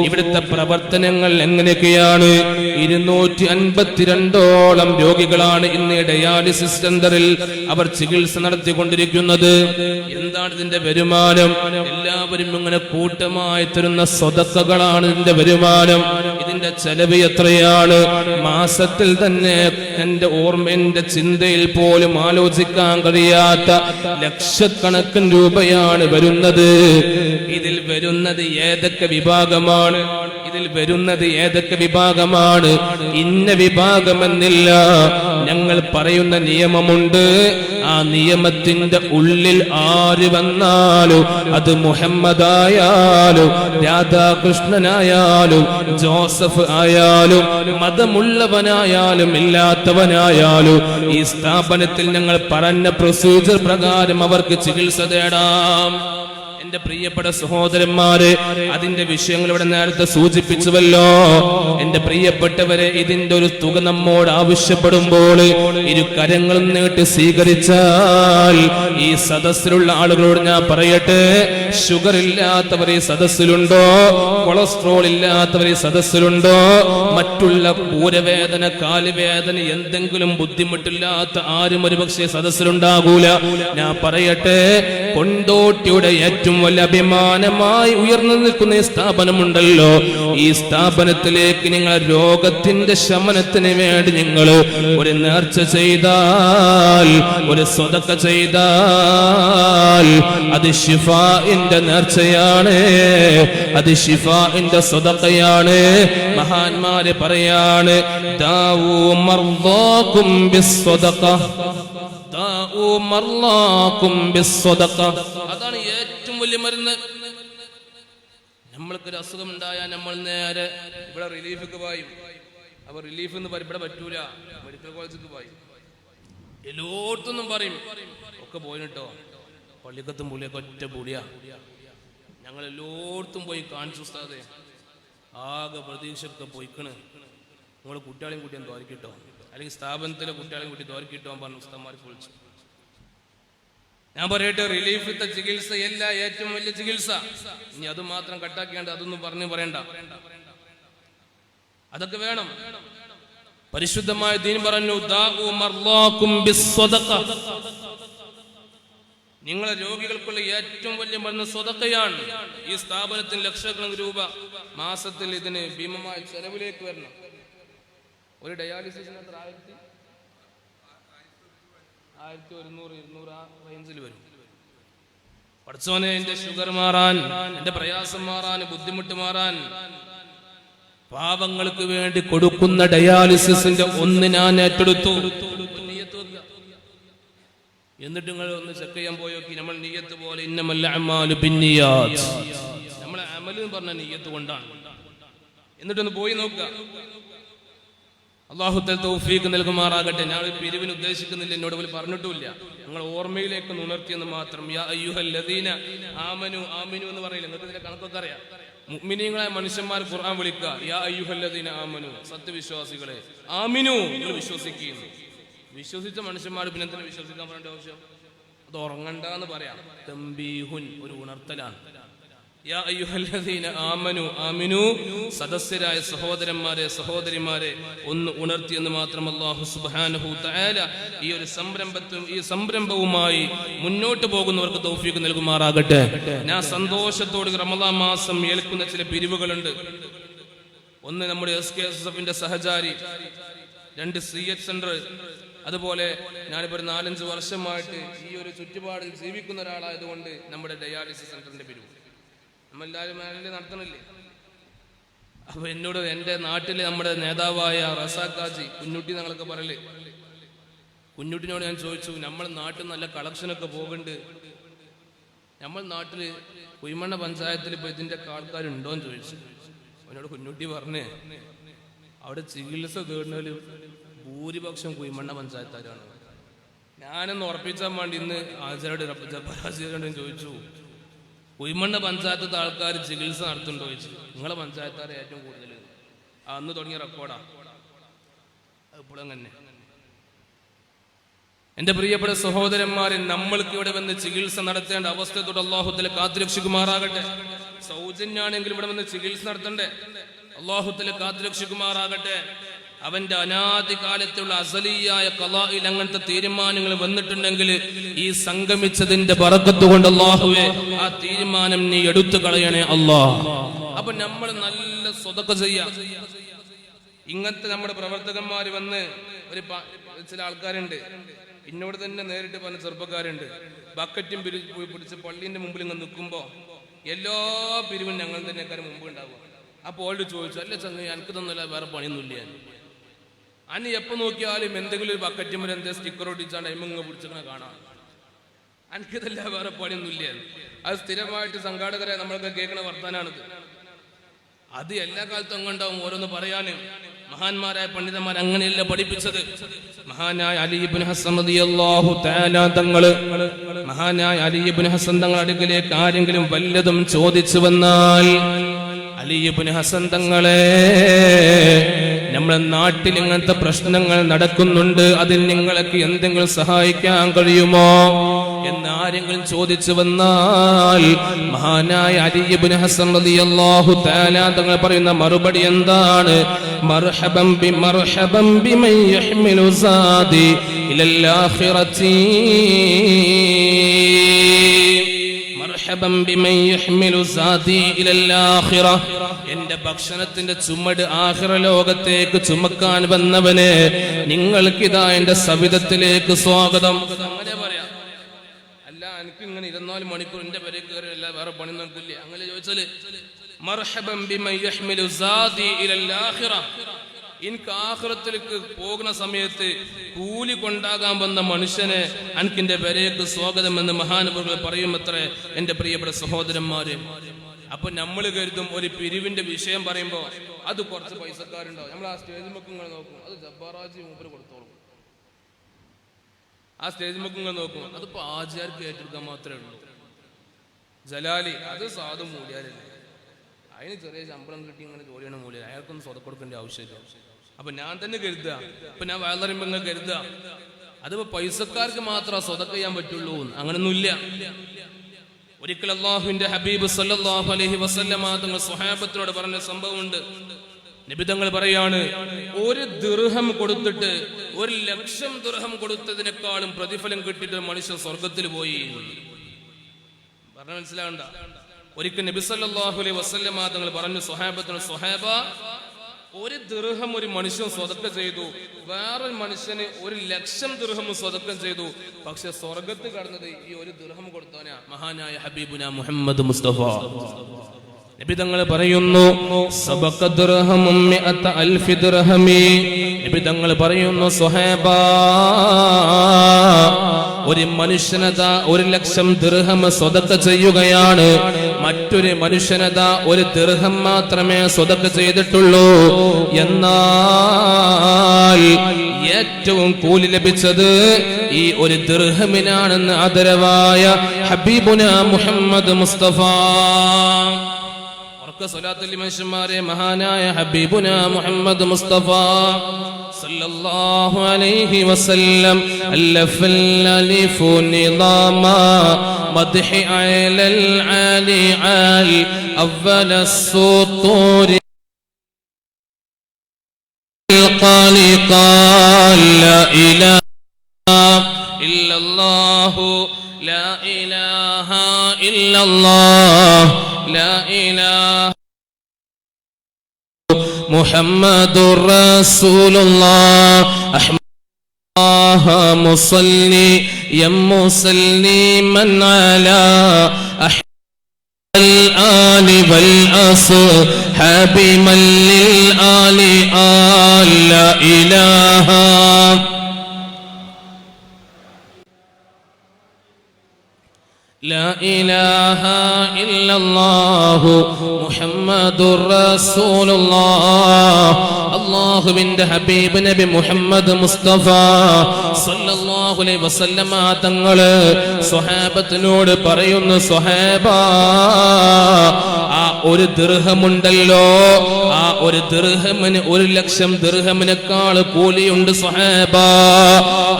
ഇവിടുത്തെ പ്രവർത്തനങ്ങൾ എങ്ങനെയൊക്കെയാണ്? 252ഓളം രോഗികളാണ് ഇന്ന് ഡയാലിസിസ് സെന്ററിൽ അവർ ചികിത്സ നടത്തിക്കൊണ്ടിരിക്കുന്നത്. എന്താണ് ഇതിന്റെ വരുമാനം? എല്ലാവരും ഇങ്ങനെ കൂട്ടമായി തരുന്ന സ്വതക്കകളാണ് ഇതിന്റെ വരുമാനം. ഇതിന്റെ ചെലവ് എത്രയാണ്? മാസത്തിൽ തന്നെ എന്റെ ചിന്തയിൽ പോലും ആലോചിക്കാൻ കഴിയാത്ത ലക്ഷക്കണക്കിന് രൂപയാണ് വരുന്നത്. ഇതിൽ വരുന്നത് ഏതൊക്കെ വിഭാഗമാണ്? ഇന്ന വിഭാഗമെന്നില്ല. ഞങ്ങൾ പറയുന്ന നിയമമുണ്ട്. ആ നിയമത്തിന്റെ ഉള്ളിൽ ആര് വന്നാലും, അത് മുഹമ്മദായാലും രാധാകൃഷ്ണനായാലും ജോസഫ് ആയാലും മതമുള്ളവനായാലും ഇല്ലാത്തവനായാലും, ഈ സ്ഥാപനത്തിൽ ഞങ്ങൾ പറഞ്ഞ പ്രൊസീജിയർ പ്രകാരം അവർക്ക് ചികിത്സ തേടാം. എന്റെ പ്രിയപ്പെട്ട സഹോദരന്മാരെ, അതിന്റെ വിഷയങ്ങൾ ഇവിടെ നേരത്തെ സൂചിപ്പിച്ചുവല്ലോ. എന്റെ പ്രിയപ്പെട്ടവരെ, ഇതിന്റെ ഒരു തുക നമ്മോട് ആവശ്യപ്പെടുമ്പോൾ ഇരു കരങ്ങളും നീട്ടി സ്വീകരിച്ചാൽ, ഈ സദസ്സിലുള്ള ആളുകളോട് ഞാൻ പറയട്ടെ, ഷുഗർ ഇല്ലാത്തവർ ഈ സദസ്സിലുണ്ടോ? കൊളസ്ട്രോൾ ഇല്ലാത്തവർ ഈ സദസ്സിലുണ്ടോ? മറ്റുള്ള പൂരവേദന, കാലുവേദന, എന്തെങ്കിലും ബുദ്ധിമുട്ടില്ലാത്ത ആരും ഒരുപക്ഷെ സദസ്സിലുണ്ടാകൂല. ഞാൻ പറയട്ടെ, കൊണ്ടോട്ടിയുടെ ഏറ്റവും വലിയ അഭിമാനമായി ഉയർന്നു നിൽക്കുന്ന ഈ സ്ഥാപനമുണ്ടല്ലോ, ഈ സ്ഥാപനത്തിലേക്ക് നിങ്ങൾ രോഗത്തിന്റെ ശമനത്തിന് വേണ്ടി നിങ്ങൾ ഒരു നേർച്ച ചെയ്താൽ, ഒരു സ്വതക്ക ചെയ്താൽ, അത് ശിഫാഇന്റെ നേർച്ചയാണ്, അത് ശിഫാഇന്റെ സ്വതക്കയാണ്. മഹാന്മാര് പറയാണ്, ദാവൂ മർദാകും ബിസ്സദഖ, ദാവൂ മർദാകും ബിസ്സദഖ. അതാണ് ഏറ്റവും വലിയ മരുന്ന്. നമ്മൾക്കൊരു അസുഖം ഉണ്ടായാൽ നമ്മൾ നേരെ ഇവിടെ റിലീഫിക്ക് പായും. അപ്പൊ റിലീഫ് എന്ന് പറയും, ഇവിടെ പറ്റൂല, മെഡിക്കൽ കോളേജിലേക്ക് പായും. എല്ലായിടത്തൊന്നും പറയും, ഒക്കെ പോയിട്ടോ പള്ളിക്കത്തും പുള്ളിയൊക്കെ ഒറ്റ പുളിയാ. ഞങ്ങൾ എല്ലായിടത്തും പോയി കാണിച്ചു, ഉസ്താദേ ആകെ പ്രതീക്ഷയൊക്കെ പോയിക്കണ്, നിങ്ങൾ കുട്ടികളെയും കൂട്ടിയും തോരക്കിട്ടോ, അല്ലെങ്കിൽ സ്ഥാപനത്തിലെ കുട്ടികളെയും കൂട്ടി തോരക്കിട്ടോ പറഞ്ഞു ഉസ്താദ്മാർക്ക് വിളിച്ചു. ഞാൻ പറയട്ടെ, റിലീഫിത്തെ ചികിത്സയല്ല ഏറ്റവും വലിയ ചികിത്സ. ഇനി അത് മാത്രം കട്ടാക്കേണ്ട, അതൊന്നും പറയണ്ട, അതൊക്കെ വേണം. പരിശുദ്ധമായ ദീൻ പറഞ്ഞു, ദാഉ മർളാകും ബിസ്സദഖ. നിങ്ങളെ രോഗികൾക്കുള്ള ഏറ്റവും വലിയ മരുന്ന് സ്വതക്കയാണ്. ഈ സ്ഥാപനത്തിന് ലക്ഷക്കണക്കിന് രൂപ മാസത്തിൽ ഇതിന് ഭീമമായ ചെലവിലേക്ക് വരണം. ഒരു ഡയാലിസിസിന് 1100-200 ആ റേഞ്ചിൽ വരും. പഠിച്ചോനെ, എന്റെ ഷുഗർ മാറാൻ, എന്റെ പ്രയാസം മാറാൻ, ബുദ്ധിമുട്ട് മാറാൻ, പാവങ്ങൾക്ക് വേണ്ടി കൊടുക്കുന്ന ഡയാലിസിസിന്റെ ഒന്ന് ഞാൻ ഏറ്റെടുത്തു. എന്നിട്ട് നിങ്ങൾ ഒന്ന് ചെക്ക് ചെയ്യാൻ പോയോക്കി. നമ്മൾ നിയ്യത്ത് പോലെ ഇന്നമൽ അഅ്മാലു ബിന്നിയാത്ത്, നമ്മളെ അമല് എന്ന് പറഞ്ഞ നിയ്യത്ത് കൊണ്ടാണ്. എന്നിട്ടൊന്ന് പോയി നോക്കുക. അല്ലാഹു തആല തൗഫീഖ് നൽകുമാറാകട്ടെ. ഞാൻ ഒരു പിരിവിന് ഉദ്ദേശിക്കുന്നില്ല, എന്നോട് പോലും പറഞ്ഞിട്ടുമില്ല. നിങ്ങൾ ഓർമ്മയിലേക്ക് ഉണർത്തിയെന്ന് മാത്രം. യാ അയ്യുഹല്ലദീന ആമനു, ആമിനു എന്ന് പറയില്ല, നിങ്ങൾക്ക് ഇതിന്റെ കണക്കൊക്കെ അറിയാം. മുഅ്മിനീങ്ങളായ മനുഷ്യന്മാർ ഖുർആൻ വിളിക്കുക, യാ അയ്യുഹല്ലദീന ആമനു, സത്യവിശ്വാസികളെ, ആമിനു, നിങ്ങൾ വിശ്വസിക്കുന്നു. വിശ്വസിച്ച മനുഷ്യന്മാർ പിന്നെ എന്തിനാ വിശ്വസിക്കാൻ പറയേണ്ട ആവശ്യം? അത് ഉറങ്ങണ്ടെന്ന് പറയാം. തംബീഹുൻ, ഒരു ഉണർത്തലാണ്. യാ അയ്യുഹല്ലദീന ആമനു, ആമിനു, സദസ്യരായ സഹോദരന്മാരെ, സഹോദരിമാരെ ഒന്ന് ഉണർത്തിയെന്ന് മാത്രം. അല്ലാഹു സുബ്ഹാനഹു തആല ഈ ഒരു സംരംഭവുമായി മുന്നോട്ട് പോകുന്നവർക്ക് തൗഫീഖ് നൽകുമാറാകട്ടെ. ഞാൻ സന്തോഷത്തോടെ റമദാൻ മാസം ഏൽക്കുന്ന ചില പിരിവുകളുണ്ട്. ഒന്ന് നമ്മുടെ SKSFന്റെ സഹചാരി, 2 CH സെന്റർ, അതുപോലെ ഞാനിപ്പോൾ ഒരു 4-5 വർഷമായിട്ട് ഈ ഒരു ചുറ്റുപാടിൽ ജീവിക്കുന്ന ഒരാളായതുകൊണ്ട് നമ്മുടെ ഡയാലിസിസ് സെന്ററിന്റെ പിരിവ് നമ്മളെല്ലാവരും നടത്തണില്ലേ? അപ്പൊ എന്നോട് എൻ്റെ നാട്ടിലെ നമ്മുടെ നേതാവായ റസാഖാജി, കുഞ്ഞുട്ടി ഞങ്ങളൊക്കെ പറയല്ലേ, കുഞ്ഞുട്ടിനോട് ഞാൻ ചോദിച്ചു, നമ്മുടെ നാട്ടിൽ നല്ല കളക്ഷനൊക്കെ പോകുന്നുണ്ട്, നമ്മൾ നാട്ടിൽ കുയ്മണ്ണ പഞ്ചായത്തിൽ ഇപ്പോൾ ഇതിൻ്റെ ആൾക്കാരുണ്ടോയെന്ന് ചോദിച്ചു. അവനോട് കുഞ്ഞുട്ടി പറഞ്ഞേ, അവിടെ ചികിത്സ തേടുന്നതിൽ ഭൂരിപക്ഷം കുയ്മണ്ണ പഞ്ചായത്താരാണ്. ഞാനൊന്ന് ഉറപ്പിച്ചാൻ വേണ്ടി ഇന്ന് ആചാര്യോട് ചോദിച്ചു, കുഴിമണ്ണ പഞ്ചായത്തത്തെ ആൾക്കാർ ചികിത്സ നടത്തുന്നുണ്ടോ ചോദിച്ചു. നിങ്ങളെ പഞ്ചായത്താരെ ഏറ്റവും കൂടുതൽ അന്ന് തുടങ്ങിയ റെക്കോർഡാ. ഇപ്പോഴും തന്നെ എന്റെ പ്രിയപ്പെട്ട സഹോദരന്മാരെ, നമ്മൾക്ക് ഇവിടെ വന്ന് ചികിത്സ നടത്തേണ്ട അവസ്ഥ തൊട്ട് അല്ലാഹു തആല കാത്തുരക്ഷിക്കുമാറാകട്ടെ. സൗജന്യാണെങ്കിലും ഇവിടെ വന്ന് ചികിത്സ നടത്തണ്ടേ? അല്ലാഹു തആല കാത്തുരക്ഷിക്കുമാറാകട്ടെ. അവന്റെ അനാദികാലത്തുള്ള അസലിയായ ഖളാഇൽ അങ്ങനത്തെ തീരുമാനങ്ങൾ വന്നിട്ടുണ്ടെങ്കിൽ ഈ സംഗമിച്ചതിന്റെ ബറക്കത്ത് കൊണ്ട് അല്ലാഹുവേ ആ തീരുമാനം നീ എടുത്തു കളയണേ അല്ലാഹ്. അപ്പൊ നമ്മൾ നല്ല സ്വതക്ക ചെയ്യാം. ഇങ്ങനത്തെ നമ്മുടെ പ്രവർത്തകന്മാര് വന്ന് ചില ആൾക്കാരുണ്ട്, എന്നോട് തന്നെ നേരിട്ട് പറഞ്ഞ ചെറുപ്പക്കാരുണ്ട്, ബക്കറ്റും പിടിച്ച് പള്ളീന്റെ മുമ്പിൽ ഇങ്ങനെ നിൽക്കുമ്പോ എല്ലാ പിരിവും ഞങ്ങൾ തന്നെക്കാരും മുമ്പ് ഉണ്ടാവുക. അപ്പോൾ ഓൾഡ് ചോദിച്ചു, അല്ല ചങ്ങ എനിക്ക് തന്നില്ല, വേറെ പണിയൊന്നുമില്ല. അനി എപ്പോ നോക്കിയാലും എന്തെങ്കിലും ഒരു ബക്കറ്റുമ്പോൾ എന്താ സ്റ്റിക്കർ ഒട്ടിച്ചാണ്ട് അയിമങ്ങ് പിടിച്ചിങ്ങനെ കാണാം. എനിക്കിതല്ല, വേറെ പണിയൊന്നുമില്ല. അത് സ്ഥിരമായിട്ട് സംഘാടകരെ നമ്മളൊക്കെ കേൾക്കണ വർത്താനാണിത്. അത് എല്ലാ കാലത്തും അങ്ങുണ്ടാവും ഓരോന്ന് പറയാന്. മഹാന്മാരായ പണ്ഡിതന്മാർ അങ്ങനെയല്ല പഠിപ്പിച്ചത്. മഹാനായ അലി ഇബ്നു ഹസൻ റളിയല്ലാഹു തആല തങ്ങള് മഹാനായ അലി ഇബ്നു ഹസൻ തങ്ങളുടെ അടുക്കലേക്ക് ആരെങ്കിലും വല്ലതും ചോദിച്ചു വന്നാൽ, അലി ഇബ്നു ഹസൻ തങ്ങളെ, നമ്മുടെ നാട്ടിൽ ഇങ്ങനത്തെ പ്രശ്നങ്ങൾ നടക്കുന്നുണ്ട്, അതിൽ നിങ്ങൾക്ക് എന്തെങ്കിലും സഹായിക്കാൻ കഴിയുമോ എന്ന് ആരെങ്കിലും ചോദിച്ചു വന്നാൽ മഹാനായ അലി ഇബ്നു ഹസൻ റളിയല്ലാഹു തആല തങ്ങൾ പറയുന്ന മറുപടി എന്താണ്? മർഹബൻ ബിമൻ യഹ്മിലു സാദി ഇലൽ ആഖിറതി, മർഹബൻ ബിമൻ യഹ്മിലു സാദി ഇലൽ ആഖിറ. എന്റെ ഭക്ഷണത്തിന്റെ ചുമട് ആഖിറ ലോകത്തേക്ക് ചുമക്കാൻ വന്നവനെ, നിങ്ങൾക്കിതാ എന്റെ സവിധത്തിലേക്ക് സ്വാഗതം. അങ്ങനെ പറയാം. അല്ല, എനിക്ക് ഇങ്ങനെ 24 മണിക്കൂർ എന്റെ പേരെ കയറിയല്ല, വേറെ പണി നോക്കില്ല. അങ്ങനെ ചോദിച്ചാല് മർഹബൻ ബിമൻ യഹ്മിലു സാദി ഇലൽ ആഖിറ, എനിക്ക് ആഖിറത്തിലേക്ക് പോകുന്ന സമയത്ത് കൂലി കൊണ്ടാകാൻ വന്ന മനുഷ്യനെ എനിക്കെന്റെ പേരേക്ക് സ്വാഗതം എന്ന് മഹാനുഭാവങ്ങൾ പറയുമത്രേ എന്റെ പ്രിയപ്പെട്ട സഹോദരന്മാരെ. അപ്പൊ നമ്മൾ കരുതും ഒരു പിരിവിന്റെ വിഷയം പറയുമ്പോ അത് കുറച്ച് പൈസക്കാരുണ്ടാവും. നമ്മൾ ആ സ്റ്റേജ് മുക്കുങ്ങൾ നോക്കും, അത് ജബ്ബാറാജി മൂപ്പര് കൊടുത്തോളും. ആ സ്റ്റേജ് മുക്കുങ്ങൾ നോക്കും, അതിപ്പോ ആചാര്യർക്ക് ഏറ്റെടുക്കാൻ മാത്രമേ ഉള്ളൂ. ജലാലി അത് സാധു മൂല്യാരല്ലേ, അതിന് ചെറിയ ശമ്പളം കിട്ടി ഇങ്ങനെ ജോലിയാണ് മൂല്യം, അയാൾക്കൊന്നും സ്വതം കൊടുക്കേണ്ട ആവശ്യമില്ല. അപ്പൊ ഞാൻ തന്നെ കരുതുക, ഇപ്പൊ ഞാൻ വയലറിയുമ്പോ ഇങ്ങനെ കരുതുക അതിപ്പോ പൈസക്കാർക്ക് മാത്രമേ സ്വതം ചെയ്യാൻ പറ്റുള്ളൂ, അങ്ങനൊന്നുമില്ല. ഒരിക്കൽ അല്ലാഹുവിന്റെ ഹബീബ് സല്ലല്ലാഹു അലൈഹി വസല്ലമ തങ്ങൾ സ്വഹാബത്തിനോട് പറഞ്ഞ സംഭവമുണ്ട്. നബി തങ്ങൾ പറയാണ്, 1 ദിർഹം കൊടുത്തിട്ട് 1,00,000 ദിർഹം കൊടുത്തതിനേക്കാളും പ്രതിഫലം കിട്ടിയിട്ട് മനുഷ്യൻ സ്വർഗത്തിൽ പോയി. പറഞ്ഞ മനസ്സിലാകണ്ട. ഒരിക്കൽ നബി സല്ലല്ലാഹു അലൈഹി വസല്ലമ തങ്ങൾ പറഞ്ഞു സ്വഹാബത്തിനോട്, സ്വഹാബ, 1 ദിർഹം ഒരു മനുഷ്യൻ സ്വതക്ക ചെയ്തു, വേറൊരു മനുഷ്യന് 1,00,000 ദിർഹം സ്വതക്കം ചെയ്തു, പക്ഷെ സ്വർഗത്ത് കടന്നത് ഈ 1 ദിർഹം കൊടുത്തവനാ, മഹാനായ ഹബീബുന മുഹമ്മദ് മുസ്തഫ. നബി തങ്ങൾ പറയുന്നു, സബഖ ദിർഹമും മിഅത അൽഫി ദിർഹമി. നബി തങ്ങൾ പറയുന്നു, സ്വഹാബ, ഒരു മനുഷ്യനത 1,00,000 ദിർഹം സ്വതക്ക ചെയ്യുകയാണ്, മറ്റൊരു മനുഷ്യനത 1 ദിർഹം മാത്രമേ സ്വതക്ക ചെയ്തിട്ടുള്ളൂ. എന്നാൽ ഏറ്റവും കൂലി ലഭിച്ചത് ഈ 1 ദിർഹമിനാണെന്ന് ആദരവായ ഹബീബുന മുഹമ്മദ് മുസ്തഫ. സ്വലാത്തുൽ മനുഷ്യന്മാരെ, മഹാനായ ഹബീബുന മുഹമ്മദ് മുസ്തഫ സല്ലല്ലാഹു അലൈഹി വസല്ലം അല്ലഫൽ അലിഫു നിദാമാ മദ്ഹി അലൽ ആലി ആൽ അവ്വല السطور قال لا إله إلا الله لا إله إلا الله لا إله محمد رسول الله أحمد مصلي يا مسلما على الآل والأصحاب من للآل لا إله لا إله إلا الله محمد رسول الله الله بن حبيب نبي محمد مصطفى صلى الله സല്ലല്ലാഹു അലൈഹി വസല്ലമ തങ്ങള് സ്വഹാബത്തിനോട് പറയുന്നു, സ്വഹാബ, ആ ഒരു ദിർഹമുണ്ടല്ലോ, ആ ഒരു ദിർഹമിന് 1,00,000 ദിർഹമിനേക്കാൾ കൂലിയുണ്ട് സ്വഹാബ.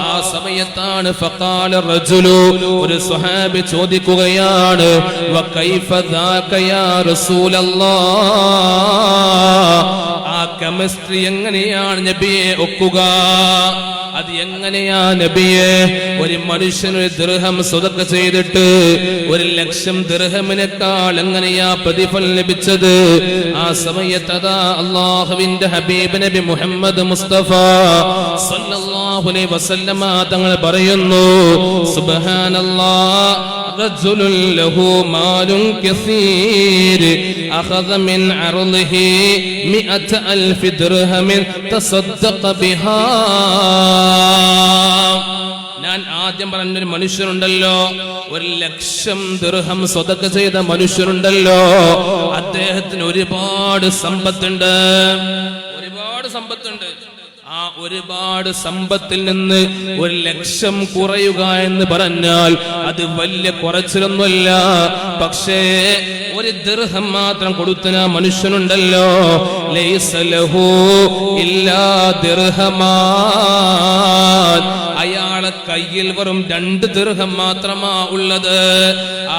ആ സമയത്താണ് ഫഖാല റജുലു, ഒരു സ്വഹാബി ചോദിക്കുകയാണ്, വകൈഫ ദാക യാ റസൂലല്ലാഹ്, ആ കെമിസ്ട്രി എങ്ങനെയാണ് നബിയെ ഒക്കുക? അത് എങ്ങനെയാ നബിയെ? ഒരു മനുഷ്യനൊരു ദിർഹം സ്വതക്ക ചെയ്തിട്ട് 1,00,000 ദിർഹമിനേക്കാൾ എങ്ങനെയാ പ്രതിഫലം ലഭിച്ചത്? ആ സമയത്ത് അതാ അല്ലാഹുവിന്റെ ഹബീബ് നബി മുഹമ്മദ് മുസ്തഫ സല്ലല്ലാഹു അലൈഹി വസല്ലമ തങ്ങൾ പറയുന്നു, സുബ്ഹാനല്ലാഹ്, റജുലുൻ ലഹു മാലുൻ കസീർ അഖദ മിൻ അർളിഹി 100,000 ദിർഹമിൻ തസദ്ദഖ ബിഹാ. ഞാൻ ആദ്യം പറഞ്ഞൊരു മനുഷ്യനുണ്ടല്ലോ, 1,00,000 ദിർഹം സ്വതക്ക ചെയ്ത മനുഷ്യനുണ്ടല്ലോ, അദ്ദേഹത്തിന് ഒരുപാട് സമ്പത്തുണ്ട്, ഒരുപാട് സമ്പത്തുണ്ട്. ആ ഒരുപാട് സമ്പത്തിൽ നിന്ന് 1,00,000 കുറയുക എന്ന് പറഞ്ഞാൽ അത് വലിയ കുറച്ചിലൊന്നുമല്ല. പക്ഷേ ഒരു ദിർഹം മാത്രം കൊടുത്തന മനുഷ്യനുണ്ടല്ലോ, ലൈസ ലഹു ഇല്ലാ ദിർഹമാൻ, അയാളെ കയ്യിൽ വെറും 2 ദിർഹം മാത്രമാ ഉള്ളത്.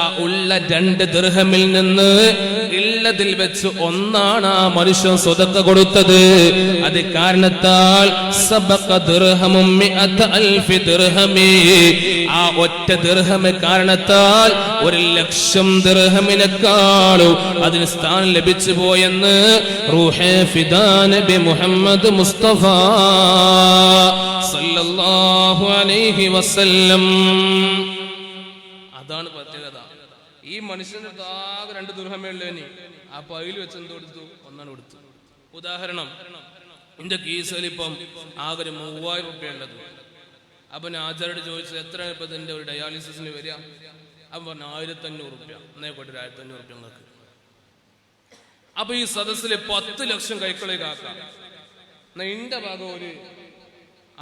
ആ ഉള്ള 2 ദിർഹമിൽ നിന്ന് ഉള്ളതിൽ വെച്ച് 1 ആ മനുഷ്യൻ സ്വതക്ക കൊടുത്തത്. അത് കാരണത്താൽ സബഖ ദിർഹമും 100,000 ദിർഹമി, ആ ഒറ്റ ദിർഹം കാരണത്താൽ 1,00,000 ദിർഹമിനേക്കാളും അതിന് സ്ഥാനം ലഭിച്ചു പോയെന്ന് റൂഹേ ഫിദാ നബി മുഹമ്മദ് മുസ്തഫ സല്ലല്ലാഹു അലൈഹി വസല്ലം. അതാണ് പ്രത്യേകത. ഈ മനുഷ്യന്റെ ആകെ 2 ദിർഹമേ ഉള്ളൂ. ആ പൈയിൽ വെച്ച് എന്ത് കൊടുത്തു? 1 കൊടുത്തു. ഉദാഹരണം, എന്റെ കീസിൽ ഇപ്പം ആകെ 3000 റുപ്യ ഉള്ളത്. അപ്പൊ ആചാരോട് ചോദിച്ചത്, എത്ര ഇപ്പൊ ഇതിന്റെ ഒരു ഡയാലിസിന് വരിക? അപ്പൊ പറഞ്ഞു 1500 റുപ്യ. എന്നേക്കോട്ടെ, 1500 റുപ്യ നിങ്ങൾക്ക്. അപ്പൊ ഈ സദസ്സിൽ 10 ലക്ഷം കൈക്കളേക്ക് ആക്കാം. എന്നാ ഇന്റെ ഭാഗം ഒരു,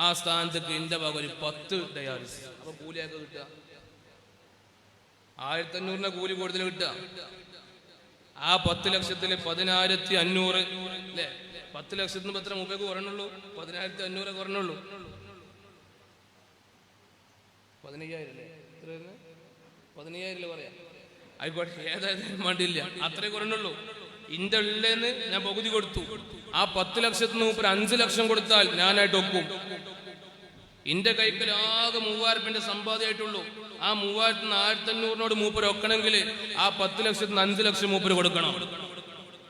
ആ സ്ഥാനത്തേക്ക് ഇന്റെ ഭാഗം ഒരു 10 ഡയാലിസിസ്. അപ്പൊ കൂലിയൊക്കെ കിട്ടുക 1500 കൂലി കൂടുതൽ കിട്ടുക. ആ 10 ലക്ഷത്തില് 10,500 അല്ലേ? 10 ലക്ഷത്തിന് എത്ര മുമ്പേക്ക് കുറഞ്ഞുള്ളൂ? 10,500 കുറഞ്ഞുള്ളൂ. 15,000 അല്ലേ? 15,000 പറയാം. ആയിക്കോട്ടെ, ഏതായാലും വേണ്ടിയില്ല, അത്രേ കുറഞ്ഞുള്ളൂ. ഇന്റെ ഉള്ളേന്ന് ഞാൻ പകുതി കൊടുത്തു. ആ 10 ലക്ഷത്തിന് മുമ്പ് 5 ലക്ഷം കൊടുത്താൽ ഞാനായിട്ട് ഒക്കും. ഇന്റെ കൈക്കൽ ആകെ 3000 സമ്പാദ്യമായിട്ടുള്ളൂ. ആ 1500 മൂപ്പര് ഒക്കണമെങ്കിൽ ആ 10 ലക്ഷത്തിന് 5 ലക്ഷം മൂപ്പര് കൊടുക്കണം.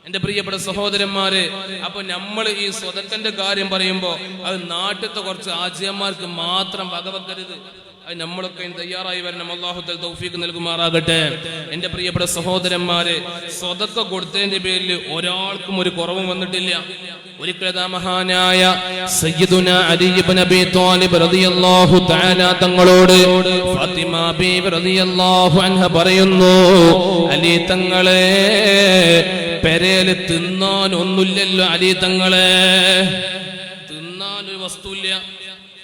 എന്റെ പ്രിയപ്പെട്ട സഹോദരന്മാരെ, അപ്പൊ നമ്മൾ ഈ സ്വതക്കന്റെ കാര്യം പറയുമ്പോ അത് നാട്ടിലത്തെ കുറച്ച് ആജിയന്മാർക്ക് മാത്രം വകവെക്കരുത്. അത് നമ്മളൊക്കെ തയ്യാറായി വരണം. അല്ലാഹു തആല തൗഫീഖ് നൽകുമാറാകട്ടെ. എന്റെ പ്രിയപ്പെട്ട സഹോദരന്മാരെ, സ്വതക്ക കൊടുത്തതിന്റെ പേരിൽ ഒരാൾക്കും ഒരു കുറവും വന്നിട്ടില്ല. ഒരിക്കലും മഹാനായ സയ്യിദുനാ അലി ഇബ്നു അബീ ത്വാലിബ് റളിയല്ലാഹു തആല തങ്ങളോട് ഫാത്തിമ ബീവി റളിയല്ലാഹു അൻഹ പറയുന്നു, അലി തങ്ങളെ, പെരേല് തിന്നാൻ ഒന്നുമില്ലല്ലോ അലി തങ്ങളെ, തിന്നാൻ ഒരു വസ്തുവില്ല.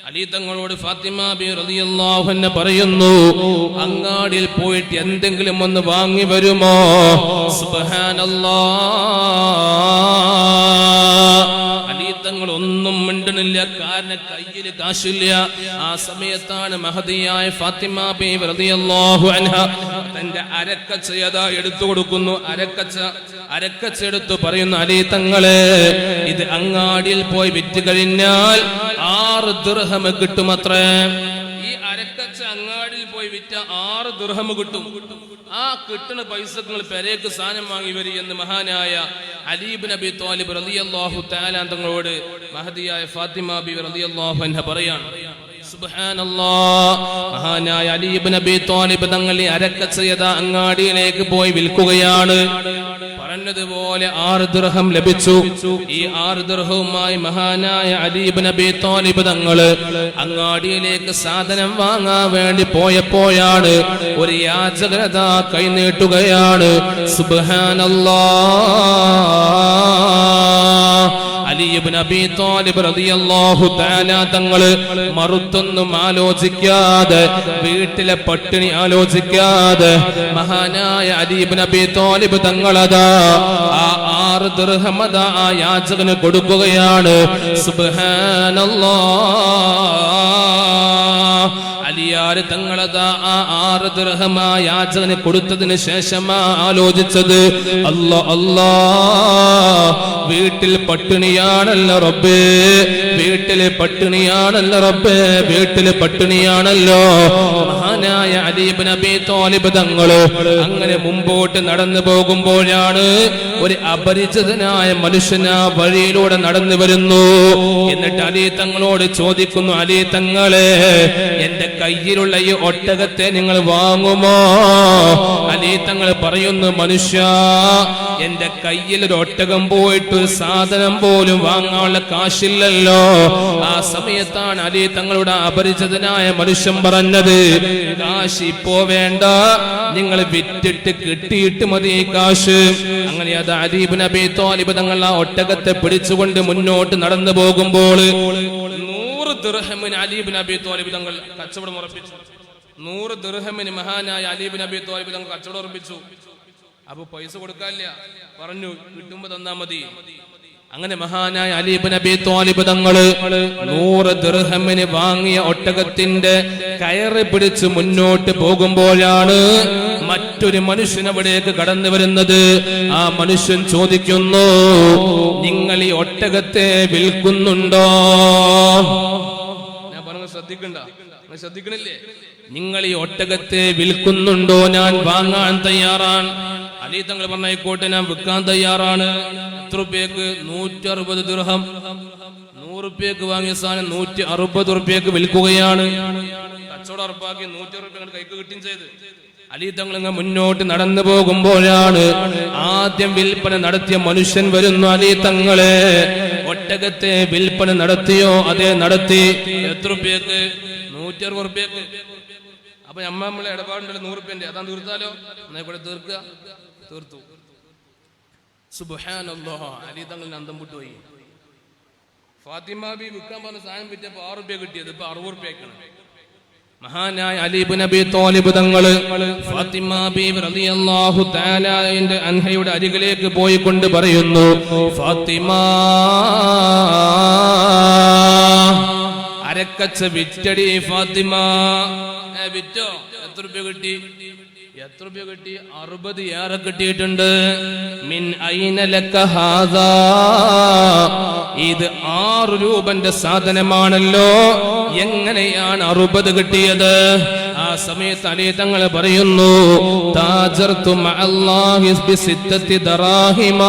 അലി തങ്ങളോട് ഫാത്തിമ ബി റളിയല്ലാഹു അൻഹ പറയുന്നു, അങ്ങാടിയിൽ പോയിട്ട് എന്തെങ്കിലും ഒന്ന് വാങ്ങി വരുമോ? സുബ്ഹാനല്ലാഹ്, അലി തങ്ങൾ ഒന്നും മിണ്ടണില്ല, കാരണം കയ്യിൽ കാശില്ല. ആ സമയത്താണ് മഹദിയായ ഫാത്തിമ ബി റളിയല്ലാഹു അൻഹ തന്റെ അരക്കച്ചയത എടുത്തു കൊടുക്കുന്നു. അരക്കച്ച എടുത്തു പറയുന്നു, അലി തങ്ങളെ, ഇത് അങ്ങാടിയിൽ പോയി വിറ്റ് കഴിഞ്ഞാൽ 6 ദിർഹം കിട്ടുമത്രേ. ഈ അരക്കച്ച അങ്ങാടിയിൽ പോയി വിറ്റ 6 ദിർഹം കിട്ടും. ആ കിട്ടുന്ന പൈസ നിങ്ങൾ പെരേക്ക് സാധനം വാങ്ങി വരി എന്ന് മഹാനായ അലി ഇബ്നു അബീ ത്വാലിബ് റളിയല്ലാഹു തആല തങ്ങളോട് മഹദിയായ ഫാത്തിമ ബി റളിയല്ലാഹു അൻഹ പറയാണ്. സുബ്ഹാനല്ലാഹ്, മഹാനായ അലി ഇബ്നു അബീ ത്വാലിബ് തങ്ങൾ ഈ അരക്കച്ചയത അങ്ങാടിയിലേക്ക് പോയി വിൽക്കുകയാണ്. പറഞ്ഞതുപോലെ 6 ദിർഹം ലഭിച്ചു. ഈ 6 ദിർഹവുമായി മഹാനായ അലി ഇബ്നു അബീ ത്വാലിബ് തങ്ങള് അങ്ങാടിയിലേക്ക് സാധനം വാങ്ങാൻ വേണ്ടി പോയപ്പോഴാണ് ഒരു യാചകനത കൈനീട്ടുകയാണ്. സുബ്ഹാനല്ലാഹ്, അലി ഇബ്നു അബീ ത്വാലിബ് റളിയല്ലാഹു തആല തങ്ങള് മറുത്തൊന്നും ആലോചിക്കാതെ, വീട്ടിലെ പട്ടിണി ആലോചിക്കാതെ മഹാനായ അലി ഇബ്നു അബീ ത്വാലിബ് തങ്ങളതാ ആ 6 ദിർഹം അതാ ആ യാചകന് കൊടുക്കുകയാണ്. സുബ്ഹാനല്ലാഹ്. അലിയാർ തങ്ങളതാ ആ 6 ദിർഹം ആ യാചകന് കൊടുത്തതിന് ശേഷമാ ആലോചിച്ചത്, അല്ലാ അല്ലാ, വീട്ടിൽ പട്ടിണിയാണല്ലോ റബ്ബേ, വീട്ടില് പട്ടിണിയാണല്ലോ റബ്ബേ, വീട്ടില് പട്ടിണിയാണല്ലോ. മഹാനായ അലി ഇബ്നു അബീ ത്വാലിബ് തങ്ങള് അങ്ങനെ മുമ്പോട്ട് നടന്നു പോകുമ്പോഴാണ് ഒരു അപരിചിതനായ മനുഷ്യൻ ആ വഴിയിലൂടെ നടന്നു വരുന്നു. എന്നിട്ട് അലി തങ്ങളോട് ചോദിക്കുന്നു, അലി തങ്ങളെ, എന്റെ കയ്യിലുള്ള ഈ ഒട്ടകത്തെ നിങ്ങൾ വാങ്ങുമോ? അലി തങ്ങൾ പറയുന്നു, മനുഷ്യ, എന്റെ കയ്യിൽ ഒരു ഒട്ടകം പോയിട്ട് ഒരു സാധനം പോലും വാങ്ങാനുള്ള കാശില്ലല്ലോ. ആ സമയത്താണ് അലി തങ്ങളുടെ അപരിചിതനായ മനുഷ്യൻ പറഞ്ഞത്, കാശ് ഇപ്പോ വേണ്ട, നിങ്ങൾ വിറ്റിട്ട് കിട്ടിയിട്ട് മതി ഈ കാശ്. അങ്ങനെ അത് അലി ഇബ്നു അബീ ത്വാലിബ് തങ്ങൾ ആ ഒട്ടകത്തെ പിടിച്ചുകൊണ്ട് മുന്നോട്ട് നടന്നു പോകുമ്പോൾ 100 ദിർഹമിന് അലി ഇബ്നു അബീ ത്വാലിബ് തങ്ങൾ കച്ചവടം ഉറപ്പിച്ചു. 100 ദിർഹമിന് മഹാനായ അലി ഇബ്നു അബീ ത്വാലിബ് തങ്ങൾ കച്ചവടം ഉറപ്പിച്ചു. അപ്പൊ പൈസ കൊടുക്കാനില്ല, പറഞ്ഞു കിട്ടുമ്പോ തന്നാ മതി. അങ്ങനെ മഹാനായ അലി ഇബ്നു അബീ ത്വാലിബ് തങ്ങള് 100 ദിർഹമിന് വാങ്ങിയ ഒട്ടകത്തിന്റെ കയറ് പിടിച്ച് മുന്നോട്ട് പോകുമ്പോഴാണ് മറ്റൊരു മനുഷ്യൻ അവിടേക്ക് കടന്നു വരുന്നത്. ആ മനുഷ്യൻ ചോദിക്കുന്നു, നിങ്ങൾ ഈ ഒട്ടകത്തെ വിൽക്കുന്നുണ്ടോ? ഞാൻ പറഞ്ഞു ശ്രദ്ധിക്കണ്ട, ശ്രദ്ധിക്കണില്ലേ? നിങ്ങൾ ഈ ഒട്ടകത്തെ വിൽക്കുന്നുണ്ടോ? ഞാൻ വാങ്ങാൻ തയ്യാറാണ്. അലി തങ്ങൾ പറഞ്ഞായിക്കോട്ടെ, ഞാൻ വിൽക്കാൻ തയ്യാറാണ്. എത്ര രൂപയ്ക്ക്? 160 ദിർഹം. 100 രൂപയ്ക്ക് വാങ്ങിയ സാധനം 160 രൂപയ്ക്ക് വിൽക്കുകയാണ്. കച്ചവടം ഉറപ്പാക്കി 160 രൂപ കൈക്ക് കിട്ടുകയും ചെയ്ത് അലി തങ്ങൾ മുന്നോട്ട് നടന്നു പോകുമ്പോഴാണ് ആദ്യം വിൽപ്പന നടത്തിയ മനുഷ്യൻ വരുന്നു. അലി തങ്ങളെ, ഒട്ടകത്തെ വിൽപ്പന നടത്തിയോ? അതെ, നടത്തി. എത്ര രൂപയ്ക്ക്? 160 രൂപയ്ക്ക്. അപ്പൊ നമ്മളെ ഇടപാടുണ്ടല്ലോ 100 രൂപന്റെ, അതാ തീർത്താലോ? എന്നായിക്കോട്ടെ, തീർക്കുക. തീർത്തു. സുബ്ഹാനല്ലാഹ്. അലി തങ്ങൾ അന്തം വിട്ടുപോയി. ഫാത്തിമ ബി വിൽക്കാൻ പറഞ്ഞ സാധനം വിറ്റപ്പോ 6 രൂപ കിട്ടിയത്, ഇപ്പൊ 60 രൂപയ്ക്കാണ്. മഹാനായ അലി ഇബ്നു അബീ ത്വാലിബ് തങ്ങള് ഫാത്തിമ ബീവി റളിയല്ലാഹു തആല അൻഹയുടെ അരികിലേക്ക് പോയി കൊണ്ട് പറയുന്നു, ഫാത്തിമ, അരക്കച്ച വിറ്റടി ഫാത്തിമ. വിറ്റോ? എത്ര രൂപ കിട്ടി? എത്ര രൂപ കിട്ടി? 60 ഏറെ കിട്ടിയിട്ടുണ്ട്. മിൻ ഐന ലക ഹാദാ, ഇത് 6 രൂപന്റെ സാധനമാണല്ലോ, എങ്ങനെയാണ് 60 കിട്ടിയത്? ആ സമയത്ത് അലി തങ്ങൾ പറയുന്നു, താജർതു മഅല്ലാഹി ബിസിത്തത്തി ദറാഹിമ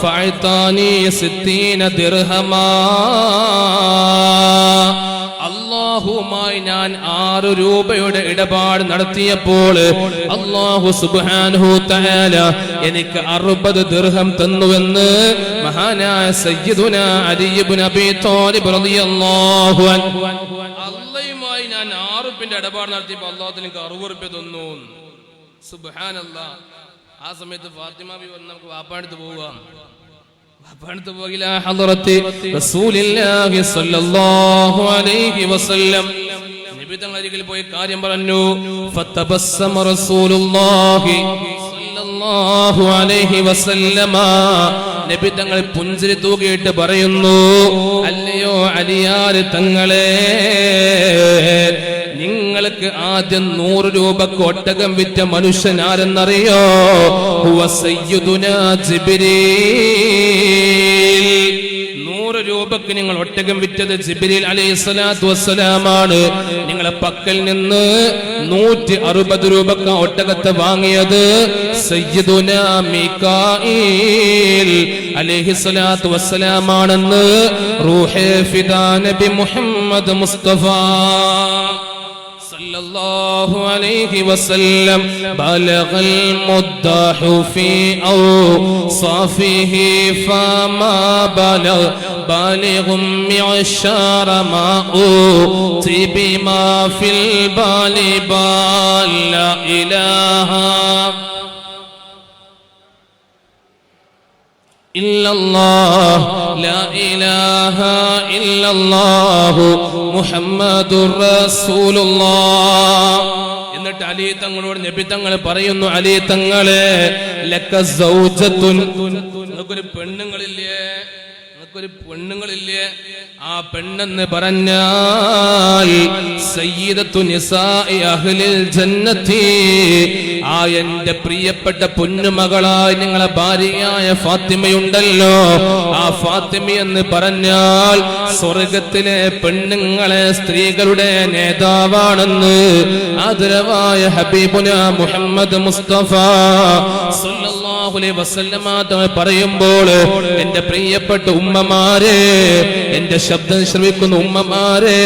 ഫഅതാനി 60 ദിർഹമാ. അല്ലാഹുമായി ഞാൻ 6 രൂപയുടെ ഇടപാട് നടത്തിയപ്പോൾ അല്ലാഹു സുബ്ഹാനഹു തആല എനിക്ക് 60 ദിർഹം തന്നുവെന്ന് മഹാനായ സയ്യിദുനാ അലി ഇബ്നു അബീ ത്വാലിബ് റളിയല്ലാഹു അൻഹു. അല്ലാഹുമായി ഞാൻ 6 രൂപയുടെ ഇടപാട് നടത്തിയപ്പോൾ അല്ലാഹു എനിക്ക് 60 രൂപ തന്നു. സുബ്ഹാനല്ലാഹ്. ആ സമയത്ത് ഫാത്തിമ ബി വന്ന് നമുക്ക് വാപ്പാടുത്ത് പോവാം. വാപ്പാടുത്ത് പോകില്ല. ഹളറത്തി റസൂലുള്ളാഹി സ്വല്ലല്ലാഹു അലൈഹി വസല്ലം നബി തങ്ങൾ അരികിൽ പോയി കാര്യം പറഞ്ഞു. ഫതബസ്സമ റസൂലുള്ളാഹി സ്വല്ലല്ലാഹു അലൈഹി വസല്ലമ, നബി തങ്ങൾ പുഞ്ചിരി തൂകിയിട്ട് പറയുന്നു, അല്ലയോ അലിയാർ തങ്ങളെ, നിങ്ങൾക്ക് ആദ്യം 100 രൂപക്ക് ഒട്ടകം വിറ്റ മനുഷ്യൻ ആരെന്നറിയോ? ഹുവ സയ്യിദുനാ ജിബ്രീൽ. 100 രൂപക്ക് നിങ്ങൾ ഒട്ടകം വിറ്റത് ജിബ്രീൽ അലൈഹിസ്സലാത്തു വസ്സലാമാണ്. നിങ്ങളെ പക്കൽ നിന്ന് 160 രൂപക്ക് ഒട്ടകത്തെ വാങ്ങിയത് സയ്യിദുനാ മീകായിൽ അലൈഹിസ്സലാത്തു വസ്സലാമാണെന്ന് റൂഹേ ഫിദാ നബി മുഹമ്മദ് മുസ്തഫ സല്ലല്ലാഹു അലൈഹി വസല്ലം. ബലഗൽ മുദ്ദഹു ഫീ ഔസാഫിഹി ഫമാ ബലഗ ബാലിഗും മിഅശറ മാഉ തിബിമാ ഫിൽ ബാലി ബാൽ ലാ ഇലാഹ ഇല്ലല്ലാഹ് ലാ ഇലാഹ ഇല്ലല്ലാഹു മുഹമ്മദുർ റസൂലുള്ളാഹ്. എന്നിട്ട് അലി തങ്ങളോട് നബി തങ്ങൾ പറയുന്നു, അലി തങ്ങളെ ലക സൗജത്തുൻ, നിങ്ങൾക്കൊരു പെണ്ണുങ്ങളില്ലേ, നിങ്ങൾക്കൊരു പെണ്ണുങ്ങളില്ലേ? ആ പെണ്ണെന്ന് പറഞ്ഞാൽ സയ്യിദത്തു നിസാഇ അഹ്ലിൽ ജന്നത്തി, ആ എന്റെ പ്രിയപ്പെട്ട പൊന്നുമകളായി നിങ്ങളെ ഭാര്യയായ ഫാത്തിമയുണ്ടല്ലോ, ആ ഫാത്തിമ എന്ന് പറഞ്ഞാൽ സ്വർഗത്തിലെ പെണ്ണുങ്ങളെ സ്ത്രീകളുടെ നേതാവാണെന്ന് ആദരവായ ഹബീബുന മുഹമ്മദ് മുസ്തഫ സല്ലല്ലാഹു അലൈഹി വസല്ലമ തങ്ങൾ പറയുമ്പോൾ, എന്റെ പ്രിയപ്പെട്ട ഉമ്മമാരെ, എന്റെ ശബ്ദം ശ്രവിക്കുന്ന ഉമ്മമാരെ,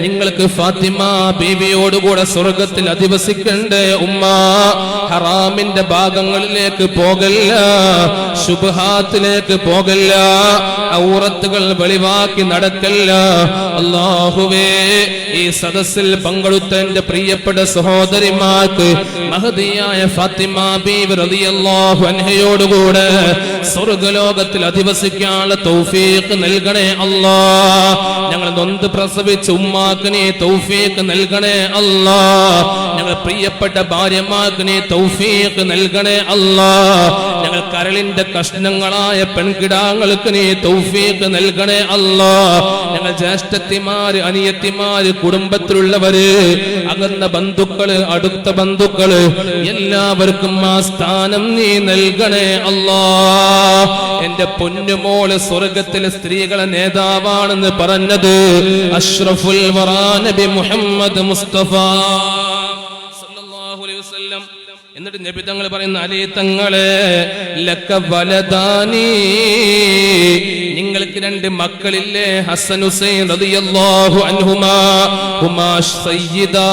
നിങ്ങൾക്ക് ഫാത്തിമ ബീവിയോടുകൂടെ സ്വർഗത്തിൽ അധിവസിക്കണ്ടേ ഉമ്മ. ഹറാമിന്റെ ഭാഗങ്ങളിലേക്ക് പോകല്ല, ശുബ്ഹാത്തിലേക്ക് പോകല്ല, ഔറത്തുകൾ വെളിവാക്കി നടക്കല്ല. അല്ലാഹുവേ, ഈ സദസ്സിൽ പങ്കെടുത്ത എന്റെ പ്രിയപ്പെട്ട സഹോദരിമാർക്ക് മഹദിയായ ഫാത്തിമ ബീവി റളിയല്ലാഹു അൻഹയോടുകൂടെ സ്വർഗ്ഗലോകത്തിൽ അധിവസിക്കാനുള്ള തൗഫീഖ് നൽകണേ അല്ലാഹ്. ഞങ്ങൾ നൊന്ത് പ്രസവിച്ച ഉമ്മാക്ക് നീ തൗഫീഖ് നൽകണേ അല്ലാഹ്. ഞങ്ങൾ പ്രിയപ്പെട്ട ഭാര്യമാർക്ക് നീ തൗഫീഖ് നൽകണേ അല്ലാഹ്. ഞങ്ങൾ കരളിന്റെ കഷ്ണങ്ങളായ പെൺകിടാങ്ങൾക്ക് നീ തൗഫീഖ് നൽകണേ അല്ലാഹ്. ഞങ്ങൾ ജ്യേഷ്ഠത്തിമാര്, അനിയത്തിമാര്, കുടുംബത്തിലുള്ളവര്, അകന്ന ബന്ധുക്കള്, അടുത്ത ബന്ധുക്കള്, എല്ലാവർക്കും ആ സ്ഥാനം നീ നൽകണേ അല്ലാഹ്. എന്റെ പൊന്നുമോള് സ്വർഗത്തിലെ സ്ത്രീകളെ നേതാവാണെന്ന് പറഞ്ഞത് അഷ്റഫുൽ വറാ നബി മുഹമ്മദ് മുസ്തഫ സല്ലല്ലാഹു അലൈഹി വസല്ലം. എന്നിട്ട് നബി തങ്ങൾ പറയുന്ന, അലി തങ്ങളെ ലക വലദാനി, നിങ്ങൾക്ക് രണ്ട് മക്കളില്ലേ, ഹസൻ ഹുസൈൻ റളിയല്ലാഹു അൻഹുമാ, ഹുമാ സയ്യിദാ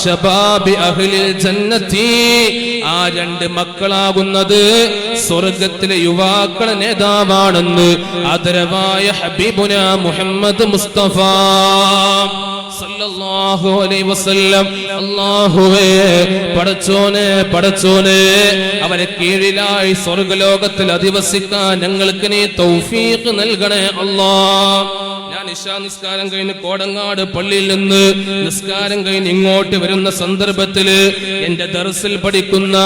ശബാബി അഹ്ലിൽ ജന്നത്തി, ആ രണ്ട് മക്കളാകുന്നത് സ്വർഗത്തിലെ യുവാക്കളെ നേതാവാണെന്ന് ആദരവായ ഹബീബുന മുഹമ്മദ് മുസ്തഫ സല്ലല്ലാഹു അലൈഹി വസല്ലം. അല്ലാഹുവേ, പടച്ചോനെ, പടച്ചോനെ, അവരെ കീഴിലായി സ്വർഗ്ഗലോകത്തിൽ അധിവസിക്കാൻ ഞങ്ങൾക്ക് നീ തൗഫീഖ് നൽകണേ അല്ലാഹ്. ഞാൻ ഇശാ നിസ്കാരം കഴിഞ്ഞ് കോടങ്ങാട് പള്ളിയിൽ നിന്ന് നിസ്കാരം കഴിഞ്ഞ് ഇങ്ങോട്ട് വരുന്ന സന്ദർഭത്തില് എന്റെ ദർസിൽ പഠിക്കുന്ന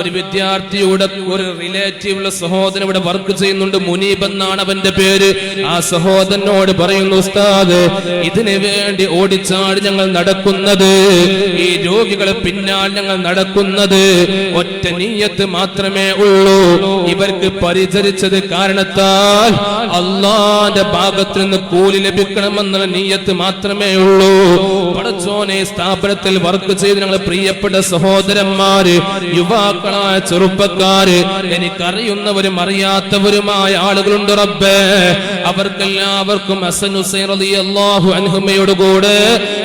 ഒരു വിദ്യാർത്ഥിയുടെ ഒരു റിലേറ്റീവുള്ള സഹോദരൻ ഇവിടെ വർക്ക് ചെയ്യുന്നുണ്ട്, മുനീബ് എന്നാണ് അവന്റെ പേര്. ആ സഹോദരനോട് പറയുന്നു, ഉസ്താദ്, ഇതിനു വേണ്ടി ഓടിച്ചാടി ഞങ്ങൾ നടക്കുന്നത്, ഈ രോഗികളെ പിന്നാൽ ഞങ്ങൾ നടക്കുന്നത് ഒറ്റ നിയ്യത്ത് മാത്രമേ ഉള്ളൂ. ഇവർക്ക് പരിചരിച്ചത് കാരണത്താൽ അല്ലാഹുവിന്റെ ഭാഗത്ത് നിന്ന് കൂലി ലഭിക്കണമെന്നുള്ള നിയ്യത്ത് മാത്രമേ ഉള്ളൂ. പടച്ചോനെ, സ്ഥാപനത്തിൽ വർക്ക് ചെയ്ത് ഞങ്ങളെ പ്രിയപ്പെട്ട സഹോദരന്മാര്, യുവാക്കളായ ചെറുപ്പക്കാര്, എനിക്കറിയുന്നവരും അറിയാത്തവരുമായ ആളുകളുണ്ട് റബ്ബേ. അവർക്കെല്ലാവർക്കും ഹസൻ ഹുസൈൻ റളിയല്ലാഹു അൻഹുമയോടുകൂടെ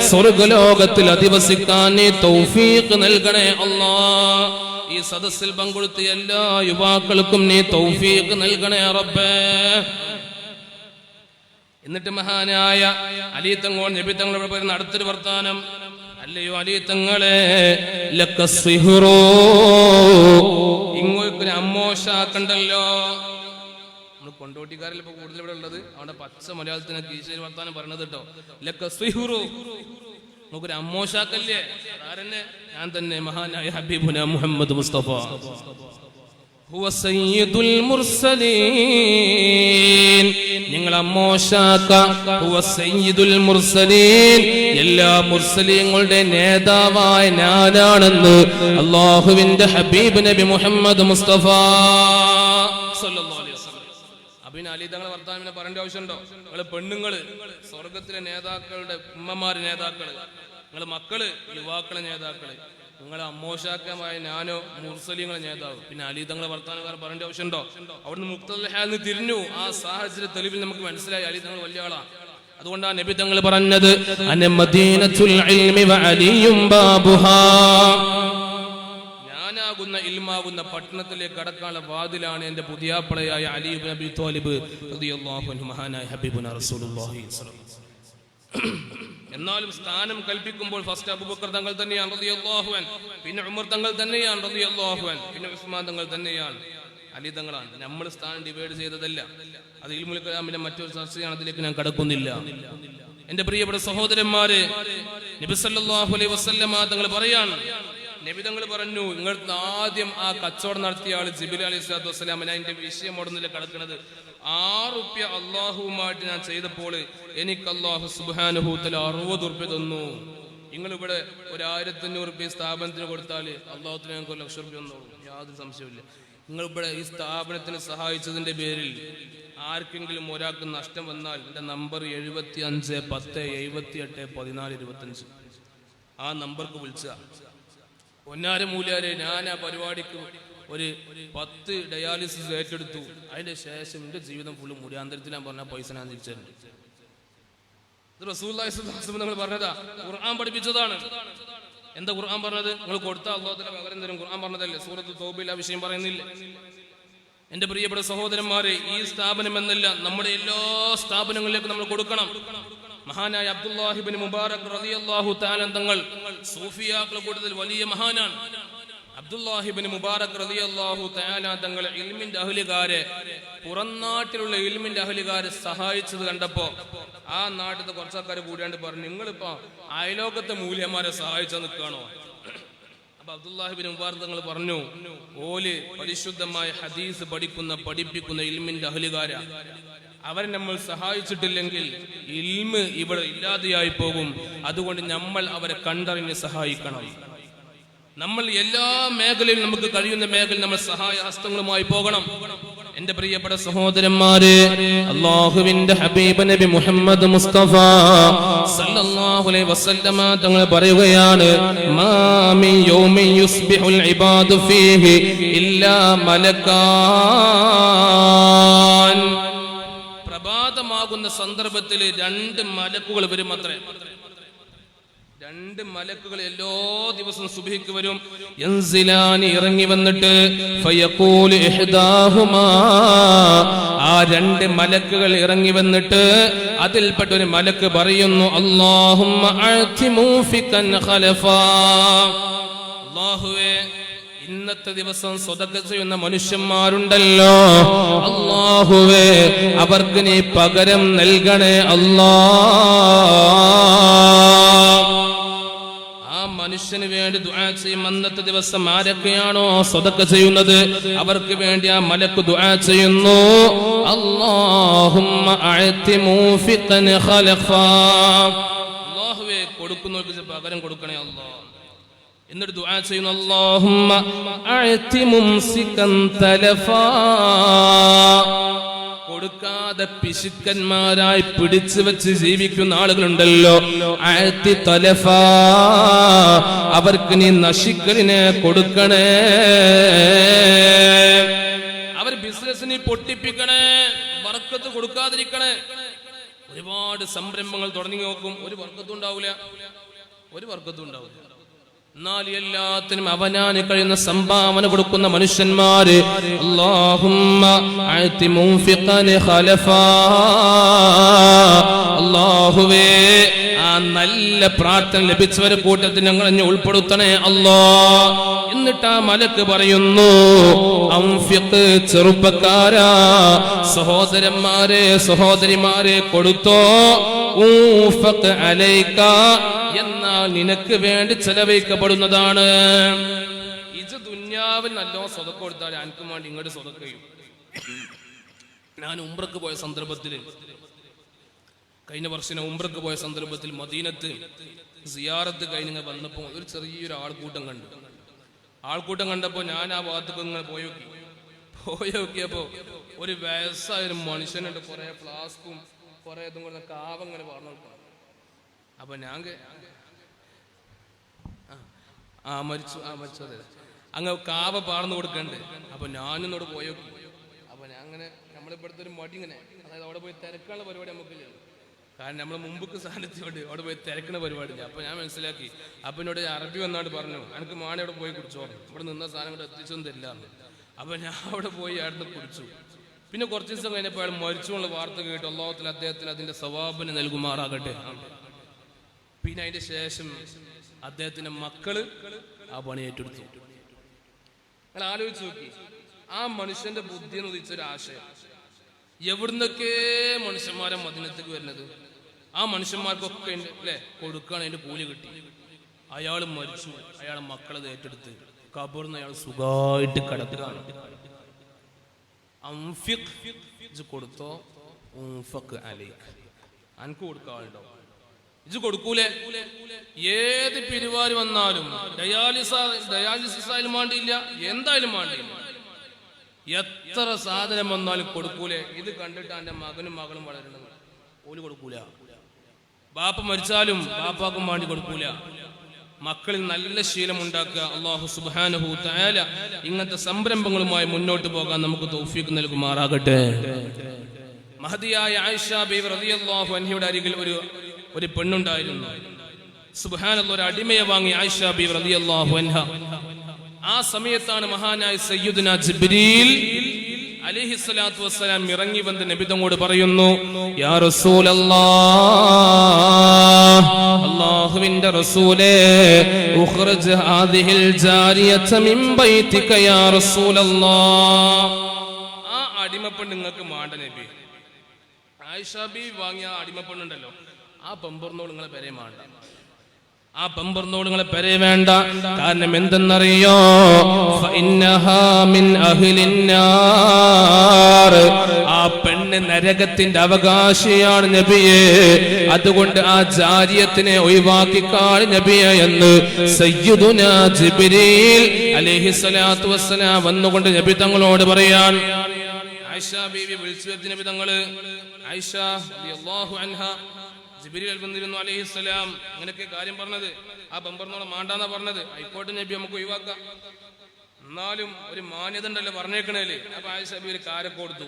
സ്വർഗ്ഗലോകത്തിൽ അധിവസിക്കാൻ നീ തൗഫീഖ് നൽകണേ അല്ലാഹ്. ഈ സദസ്സിൽ പങ്കെടുത്ത എല്ലാ യുവാക്കൾക്കും നീ തൗഫീഖ് നൽകണേ റബ്ബേ. എന്നിട്ട് മഹാനായ അലി തങ്ങൾ നബി തങ്ങളോട് പറയുന്ന അടുത്തൊരു വർത്താനം, അല്ലയോ അലി തങ്ങളെ, ലക സിഹ്റോ, ഇങ്ങോട്ടൊരു അമ്മോഷാക്കണ്ടല്ലോ. നമ്മൾ കൊണ്ടോട്ടിക്കാരിൽ ഇപ്പൊ കൂടുതൽ ഇവിടെ ഉള്ളത് അവിടെ പച്ച മലയാളത്തിന് കീശേരി വർത്താനം പറയണത് കേട്ടോ. ലക സിഹ്റോ, നമുക്കൊരു അമ്മോഷാക്കല്ലേ? ആരെന്നെ? ഞാൻ തന്നെ, മഹാനായ ഹബീബുന മുഹമ്മദ് മുസ്തഫ ഹുവ സയ്യിദുൽ മുർസലീൻ. നിങ്ങൾ അമ്മോഷാക്ക, ഹുവ സയ്യിദുൽ മുർസലീൻ, എല്ലാ മുർസലീങ്ങളുടെ നേതാവായ ഞാനാണെന്ന് അല്ലാഹുവിന്റെ ഹബീബ് നബി മുഹമ്മദ് മുസ്തഫ സല്ലല്ലാഹു അലൈഹി വസല്ലം. അബിൻ അലി തങ്ങളെ വർത്താനം പറയേണ്ട ആവശ്യമുണ്ടോ? നിങ്ങള് പെണ്ണുങ്ങള് സ്വർഗത്തിലെ നേതാക്കളുടെ ഉമ്മമാര് നേതാക്കള്, നിങ്ങള് മക്കള് യുവാക്കളെ നേതാക്കള്, നിങ്ങൾ അമ്മോഷാക്കമായ ഞാനോ മുർസലീങ്ങളെ നേതാവ്. പിന്നെ അലി തങ്ങളെ വർത്താനക്കാരൻ പറയേണ്ട ആവശ്യമുണ്ടോ? അവിടുന്ന് മുഖ്തദ് തിരിഞ്ഞു. ആ സാഹചര്യ തെളിവിൽ നമുക്ക് മനസ്സിലായി അലി തങ്ങൾ വലിയ ആളാണ്. അതുകൊണ്ടാണ് നബി തങ്ങൾ പറഞ്ഞത്, അന മദീനത്തുൽ ഇൽമി വ അലിയും ബാബുഹാ, ഞാനാകുന്ന ഇൽമാകുന്ന പട്ടണത്തിലേക്ക് കടക്കാനുള്ള വാതിലാണ് എന്റെ പുതിയാപ്പളയായ അലി ഇബ്നു അബീ ത്വാലിബ് റളിയല്ലാഹു അൻഹു, മഹാനായ ഹബീബുനാ റസൂലുള്ളാഹി സ്വല്ലല്ലാഹു അലൈഹി വസല്ലം. എന്നാലും സ്ഥാനം കൽപ്പിക്കുമ്പോൾ ഫസ്റ്റ് അബൂബക്കർ തങ്ങൾ തന്നെയാണ് റളിയല്ലാഹു അൻഹു, പിന്നെ ഉമർ തങ്ങൾ തന്നെയാണ് റളിയല്ലാഹു അൻഹു, പിന്നെ ഉസ്മാൻ തങ്ങൾ തന്നെയാണ്. അലി തങ്ങളാണ്. നമ്മൾ സ്ഥാനം ഡിവൈഡ് ചെയ്തതല്ല. അത് ഇൽമുൽ കലാമിന്റെ മറ്റൊരു ചർച്ചയാണ്, അതിലേക്ക് ഞാൻ കടക്കുന്നില്ല. എന്റെ പ്രിയപ്പെട്ട സഹോദരന്മാരെ, നബി സല്ലല്ലാഹു അലൈഹി വസല്ലമ തങ്ങൾ പറയാണ്, നബി തങ്ങൾ പറഞ്ഞു, നിങ്ങൾ ആദ്യം ആ കച്ചവടം നടത്തിയ ആള് ജിബ്രീൽ അലൈഹിസ്സലാത്തു വസ്സലാം, അതിന്റെ വിഷയം ഓടുന്നില്ല കിടക്കുന്നത്, 6 റുപ്യ അള്ളാഹുവുമായിട്ട് ഞാൻ ചെയ്തപ്പോൾ എനിക്ക് അള്ളാഹു സുബ്ഹാനഹു തആല 60 റുപ്യ തന്നു. നിങ്ങളിവിടെ 1500 റുപ്യ സ്ഥാപനത്തിന് കൊടുത്താൽ അള്ളാഹുത്തിന് ഞങ്ങൾക്ക് 1 ലക്ഷം റുപ്യ തന്നോളൂ, യാതൊരു സംശയമില്ല. നിങ്ങളിവിടെ ഈ സ്ഥാപനത്തിന് സഹായിച്ചതിന്റെ പേരിൽ ആർക്കെങ്കിലും ഒരാൾക്ക് നഷ്ടം വന്നാൽ എൻ്റെ നമ്പർ 75 10 78 14 25, ആ നമ്പർക്ക് വിളിച്ച പൊന്നാര മൂല്യാരെ, ഞാൻ ആ പരിപാടിക്ക് ഒരു 10 ഡയാലിസിസ് ഏറ്റെടുത്തു. അതിന്റെ ശേഷം എൻ്റെ ജീവിതം ഫുള്ള് മുടിയാന്തരത്തിൽ ഞാൻ പറഞ്ഞ പൈസ ഞാൻ തിരിച്ചിട്ടുണ്ട്. ഇത് റസൂലുള്ളാഹി സ്വല്ലല്ലാഹു അലൈഹി വസല്ലം നിങ്ങൾ പറഞ്ഞതാ, ഖുർആൻ പഠിപ്പിച്ചതാണ്. എന്താ ഖുർആൻ പറഞ്ഞത്? നിങ്ങൾ കൊടുത്ത അല്ലാഹു തആല പകരം തരും. ഖുർആൻ പറഞ്ഞതല്ലേ, സൂറത്തുൽ തൗബയിൽ ആ വിഷയം പറയുന്നില്ല. എന്റെ പ്രിയപ്പെട്ട സഹോദരന്മാരെ, ഈ സ്ഥാപനം എന്നല്ല, നമ്മുടെ എല്ലാ സ്ഥാപനങ്ങളിലേക്കും നമ്മൾ കൊടുക്കണം. മഹാനായ അബ്ദുല്ലാഹി ഇബ്നു മുബാറക് റളിയല്ലാഹു തആല തങ്ങൾ സൂഫിയാക്കളുടെ കൂട്ടത്തിൽ വലിയ മഹാനാണ്. അബ്ദുല്ലാഹി ഇബ്നു മുബാറക് റളിയല്ലാഹു തആല തങ്ങൾ ഇൽമിന്റെ അഹ്ലുകാരെ, പുറംനാട്ടിലുള്ള ഇൽമിന്റെ അഹ്ലുകാരെ സഹായിച്ചത് കണ്ടപ്പോ ആ നാട്ടിലത്തെ കുറച്ചാൾക്കാർ കൂടിയാണ്ട് പറഞ്ഞു, നിങ്ങളിപ്പോ അയലോകത്തെ മൂല്യന്മാരെ സഹായിച്ചാൽ നിൽക്കുകയാണോ? അപ്പൊ അബ്ദുല്ലാഹി ഇബ്നു മുബാറക് തങ്ങൾ പറഞ്ഞു, ഓല് പരിശുദ്ധമായ ഹദീസ് പഠിപ്പിക്കുന്ന ഇൽമിന്റെ അഹ്ലുകാരാ. അവരെ നമ്മൾ സഹായിച്ചിട്ടില്ലെങ്കിൽ ഇൽമ് ഇവിടെ ഇല്ലാതെയായി പോകും. അതുകൊണ്ട് നമ്മൾ അവരെ കണ്ടറിഞ്ഞ് സഹായിക്കണം. നമ്മൾ എല്ലാ മേഖലയിലും നമുക്ക് കഴിയുന്ന മേഖലയിൽ നമ്മൾ സഹായ ഹസ്തങ്ങളുമായി പോകണം. എന്റെ പ്രിയപ്പെട്ട സഹോദരന്മാരെ, അല്ലാഹുവിന്റെ ഹബീബ് നബി മുഹമ്മദ് മുസ്തഫ സല്ലല്ലാഹു അലൈഹി വസല്ലമ തങ്ങൾ പറയുകയാണ്, മാ മിൻ യൗമിൻ യുസ്ബിഹുൽ ഇബാദു ഫീഹി ഇല്ലാ മലക്കാൻ. പ്രഭാതമാകുന്ന സന്ദർഭത്തിൽ 2 മലക്കുകൾ വരും അത്രേ. 2 മലക്കുകൾ എല്ലാ ദിവസവും സുബ്ഹിക്ക് വരും. യൻസിലാനി, ഇറങ്ങി വന്നിട്ട് ഫയഖൂലു ഇഹ്ദാഹുമാ, ആ 2 മലക്കുകൾ ഇറങ്ങി വന്നിട്ട് അതിൽപ്പെട്ട ഒരു മലക്ക് പറയുന്നു, അല്ലാഹുമ്മ അഅതി മൂഫികൻ ഖലഫാ. അല്ലാഹുവേ, ഇന്നത്തെ ദിവസം സ്വതക്ക ചെയ്യുന്ന മനുഷ്യന്മാരുണ്ടല്ലോ, അല്ലാഹുവേ അവർക്ക് നീ പകരം നൽകണേ അല്ലാഹ്. ആ മനുഷ്യന് വേണ്ടി ദുആ ചെയ്യും. അന്നത്തെ ദിവസം ആരൊക്കെയാണോ സ്വതക്ക ചെയ്യുന്നത് അവർക്ക് വേണ്ടി ആ മലക്ക് ദുആ ചെയ്യുന്നു, അല്ലാഹുമ്മ അഅതി മൂഫിഖൻ ഖലഫാ. അല്ലാഹുവേ, കൊടുക്കുന്നവർക്ക് പകരം കൊടുക്കണേ അല്ലാഹ്. എന്നിട്ട് ദുആ ചെയ്യുന്നു, അല്ലാഹുമ്മ അഅതി മുംസികൻ തലഫാ. കൊടുക്കാതെ പിശുക്കന്മാരായി പിടിച്ചു വെച്ച് ജീവിക്കുന്ന ആളുകളുണ്ടല്ലോ, അഅതി തലഫാ, അവർക്ക് നീ നശിക്കലിനെ കൊടുക്കണേ. അവർ ബിസിനസിനെ പൊട്ടിപ്പിക്കണേ, ബർക്കത്ത് കൊടുക്കാതിരിക്കണേ. ഒരുപാട് സംരംഭങ്ങൾ തുടങ്ങി നോക്കും, ഒരു ബർക്കത്തും ഉണ്ടാവില്ല. എന്നാൽ എല്ലാത്തിനും അവനാന് കഴിയുന്ന സംഭാവന കൊടുക്കുന്ന മനുഷ്യന്മാര്, അല്ലാഹുമ്മ അഅതി മുൻഫിഖൻ ഖലഫാ. അല്ലാഹുവേ, ആ നല്ല പ്രാർത്ഥന ലഭിച്ചവരെ കൂട്ടത്തിൽ ഞങ്ങൾ ഉൾപ്പെടുത്തണേ അല്ലാഹ്. എന്നിട്ട് ആ മലക്ക് പറയുന്നു, അൻഫിഖ്, ചെറുപ്പക്കാരാ, സഹോദരന്മാരെ സഹോദരിമാരെ കൊടുത്തോ, ഊഫഖ് അലൈക, എന്നാൽ നിനക്ക് വേണ്ടി ചെലവഴിക്കപ്പെടുന്നതാണ്. ഇത് ദുന്യാവിൽ നല്ലോ സ്വതക്ക കൊടുത്താൽ എനിക്കും വേണ്ടി ഇങ്ങോട്ട് സ്വതക്ക ചെയ്യും. ഞാൻ ഉംറക്ക് പോയ സന്ദർഭത്തിൽ, കഴിഞ്ഞ വർഷം ഉംറക്ക് പോയ സന്ദർഭത്തിൽ മദീനത്ത് സിയാറത്ത് കഴിഞ്ഞ് വന്നപ്പോൾ ഒരു ചെറിയൊരു ആൾക്കൂട്ടം കണ്ടപ്പോൾ ഞാൻ ആ ഭാഗത്തേക്ക് ഇങ്ങനെ പോയി നോക്കിയപ്പോ ഒരു വയസ്സായൊരു മനുഷ്യനുണ്ട്, കുറെ ഫ്ലാസ്കും കുറെ ഇതും കൂടെ കാവ ഇങ്ങനെ പറഞ്ഞു കൊടുക്കണം. അപ്പൊ ഞാൻ മരിച്ചത് അങ്ങ് കാവ പാർന്നു കൊടുക്കണ്ട്. അപ്പൊ ഞാനിന്നോട് പോയി നോക്കി. അപ്പൊ ഞാൻ അങ്ങനെ നമ്മളിപ്പോഴത്തെ ഒരു മടി ഇങ്ങനെ, അതായത് അവിടെ പോയി തിരക്കാനുള്ള പരിപാടി നമുക്കില്ല. കാരണം നമ്മൾ മുമ്പ് സാന്നിധ്യമുണ്ട്, അവിടെ പോയി തിരക്കുന്ന പരിപാടിയില്ല. അപ്പൊ ഞാൻ മനസ്സിലാക്കി. അപ്പൊ എന്നോട് അറബി വന്നാണ്ട് പറഞ്ഞു, എനിക്ക് മാണി അവിടെ പോയി കുടിച്ചോ, ഇവിടെ നിന്ന സാധനം കൂടെ എത്തിച്ചൊന്നും തരില്ല. അപ്പൊ ഞാൻ അവിടെ പോയി അവിടുന്ന് കുടിച്ചു. പിന്നെ കുറച്ച് ദിവസം കഴിഞ്ഞപ്പോൾ അയാൾ മരിച്ചുള്ള വാർത്ത കേട്ടു. അല്ലാഹു തആല അദ്ദേഹത്തിന് അതിന്റെ സവാബിന് നൽകുമാറാകട്ടെ. പിന്നെ അതിന്റെ ശേഷം അദ്ദേഹത്തിന്റെ മക്കള് ആ പണി ഏറ്റെടുത്തു. നിങ്ങൾ ആലോചിച്ച് നോക്കി, ആ മനുഷ്യന്റെ ബുദ്ധി എന്ന് ഉദിച്ചൊരാശയം. എവിടുന്നൊക്കെ മനുഷ്യന്മാരെ മദീനത്തേക്ക് വരുന്നത്, ആ മനുഷ്യന്മാർക്കൊക്കെ അല്ലെ കൊടുക്കാൻ അതിന്റെ കൂലി കിട്ടി. അയാൾ മരിച്ചു, അയാളെ മക്കളത് ഏറ്റെടുത്ത് ഖബറിന്ന് അയാൾ സുഖമായിട്ട് കിടക്കുകയാണ്. കൊടുത്തോ അനക്ക് കൊടുക്കാളുണ്ടോ? ഇത് കൊടുക്കൂലേ? ഏത് പിരിവാര് വന്നാലും ഡയാലിസിസ് ആയാലും വേണ്ടിയില്ല, എന്തായാലും വേണ്ടിയില്ല, എത്ര സാധനം വന്നാലും കൊടുക്കൂലേ? ഇത് കണ്ടിട്ട് എന്റെ മകനും മകളും വളരുന്നത് ഓല് കൊടുക്കൂല. ബാപ്പ മരിച്ചാലും ബാപ്പാക്കും വേണ്ടി കൊടുക്കൂല. മക്കളിൽ നല്ല ശീലം ഉണ്ടാക്കുക. അല്ലാഹു സുബ്ഹാനഹു തആല ഇങ്ങനത്തെ സംരംഭങ്ങളുമായി മുന്നോട്ട് പോകാൻ നമുക്ക് തൗഫീഖ് നൽകുമാറാകട്ടെ. മഹദിയായ ആയിഷ ബീവി റളിയല്ലാഹു അൻഹയുടെ അരികിൽ ഒരു പെണ്ണുണ്ടായിരുന്നു. സുബ്ഹാനല്ലാഹ്, ഒരു അടിമയെ വാങ്ങി ആയിഷ ബീവി റളിയല്ലാഹു അൻഹ. ആ സമയത്താണ് മഹാനായ സയ്യിദുനാ ജിബ്രീൽ അലൈഹിസ്സലാത്തു വസ്സലാം ഇറങ്ങി വന്ന് നബി തങ്ങളോട് പറയുന്നു, യാ റസൂലല്ലാഹ്, അല്ലാഹുവിന്റെ റസൂലേ, ഉഖ്റിജ് ഹാദിഹിൽ ജാരിയത മിൻ ബൈതിക യാ റസൂലല്ലാഹ്. ആ അടിമപ്പെണ്ണ് നിങ്ങൾക്ക് മാണ്ട നബി. ആയിഷ ബീവി വാങ്ങിയ അടിമപ്പെണ്ണുണ്ടല്ലോ, ആ പെമ്പർന്നോട് നിങ്ങളെ പെരേ മാണ്ട, ആ പെമ്പർന്നോട് നിങ്ങളെ പെരേ വേണ്ട. കാരണം എന്തെന്നറിയോ? ഫഇന്നഹാ മിൻ അഹ്ലിന്നാർ, ആ പെണ്ണ് നരകത്തിന്റെ അവകാശിയാണ് നബിയെ, അതുകൊണ്ട് ആ ജാരിയത്തിനെ ഒഴിവാക്കിക്കാൾ നബിയെ എന്ന് സയ്യിദുനാ ജിബ്രീൽ അലൈഹിസ്സലാത്തു വസ്സലാം വന്നുകൊണ്ട് നബി തങ്ങളോട് പറയാൻ. ആയിഷ ബീവി വിളിച്ചു വരുത്തി നബി തങ്ങള്. ആയിഷ റളിയല്ലാഹു അൻഹ, ജിബ്രീൽ വന്നിരുന്നു അലൈഹിസ്സലാം, അങ്ങനെയൊക്കെ കാര്യം പറഞ്ഞത്. ആ ബമ്പറിനോട് മാണ്ടാന്നാ പറഞ്ഞത്. ആയിക്കോട്ടെ നബി, നമുക്ക് ഒഴിവാക്കാം, എന്നാലും ഒരു മാന്യത ഉണ്ടല്ലോ പറഞ്ഞേക്കണേല്. അപ്പൊ ആയിഷ ബീവി ഒരു കാരൊക്കെ കൊടുത്തു,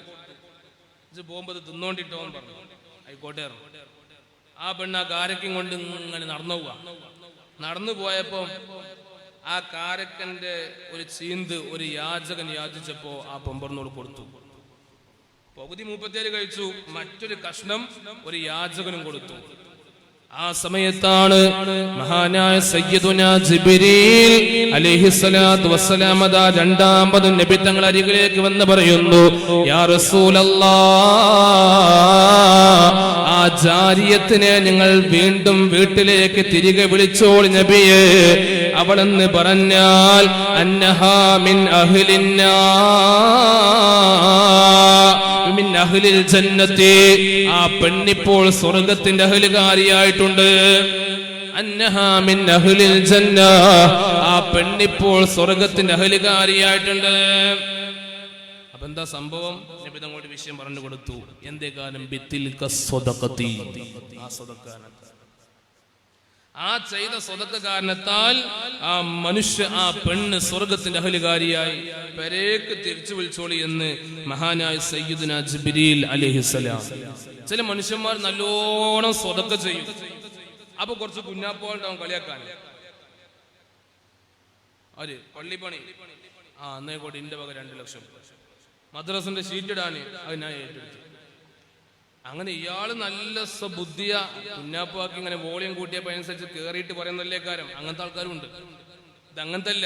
ഇത് പോകുമ്പോ ഇത് തിന്നോണ്ടിട്ടോന്ന് പറഞ്ഞു. ആയിക്കോട്ടെ. ആ പെണ്ണ് ആ കാരക്കും കൊണ്ട് ഇങ്ങനെ നടന്നു പോയപ്പോ ആ കാരക്കന്റെ ഒരു ചീന്ത് ഒരു യാചകൻ യാചിച്ചപ്പോ ആ ബമ്പറിനോട് കൊടുത്തു. പകുതി മൂപ്പത്തേര് കഴിച്ചു, മറ്റൊരു കഷ്ണം ഒരു യാചകനും കൊടുത്തു. ആ സമയത്താണ് മഹാനായ സയ്യിദുനാ ജിബ്രീൽ അലൈഹിസ്സലാത്തു വസ്സലാം അതാ രണ്ടാമതും നബി തങ്ങൾ അരികിലേക്ക് വന്ന് പറയുന്നു, യാ റസൂലല്ലാഹ്, ആ ജാരിയത്തിനെ നിങ്ങൾ വീണ്ടും വീട്ടിലേക്ക് തിരികെ വിളിച്ചോളി നബിയെ. അവളെന്ന് പറഞ്ഞാൽ അന്നഹാ മിൻ അഹ്ലിന്നാർ മിൻ അഹ്ലിൽ ജന്നത്തി, ആ പെണ്ണിപ്പോൾ സ്വർഗ്ഗത്തിന്റെ അഹ്ലുകാരിയായിട്ടുണ്ട്. അന്നഹാ മിൻ അഹ്ലിൽ ജന്ന, ആ പെണ്ണിപ്പോൾ സ്വർഗ്ഗത്തിന്റെ അഹ്ലുകാരിയായിട്ടുണ്ട്. അപ്പൊ എന്താ സംഭവം? നബി തങ്ങളുടെ വിഷയം പറഞ്ഞു കൊടുത്തു. എന്തേ കാലം ബിത്തിൽക സ്വദഖതി, ആ സ്വദഖാന, ആ ചെയ്ത സ്വതക്ക കാരണത്താൽ ആ മനുഷ്യ, ആ പെണ്ണ് സ്വർഗത്തിന്റെ അഹ്ലുകാരിയായി. പെരേക്ക് തിരിച്ചു വിളിച്ചോളി എന്ന് മഹാനായ സയ്യിദുനാ ജിബ്രീൽ അലൈഹിസ്സലാം. ചില മനുഷ്യന്മാർ നല്ലോണം സ്വതക്ക ചെയ്യും. അപ്പൊ കുറച്ച് കുഞ്ഞാപ്പോണ്ടാവും കളിയാക്കാൻ. അവര് പള്ളിപ്പണി, ആ എന്നേക്കോട്ടെ ഇന്റെ വക 2 ലക്ഷം, മദ്രസിന്റെ ഷീറ്റ് ഇടാന് അത് ഞാൻ ഏറ്റെടുത്തു. അങ്ങനെ ഇയാള് നല്ല ബുദ്ധിയ കുഞ്ഞാപ്പാക്കി ഇങ്ങനെ വോളിയം കൂട്ടിയപ്പോ അനുസരിച്ച് കേറിയിട്ട് പറയുന്നല്ലേ കാര്യം. അങ്ങനത്തെ ആൾക്കാരും ഉണ്ട്. ഇത് അങ്ങനത്തെ അല്ല,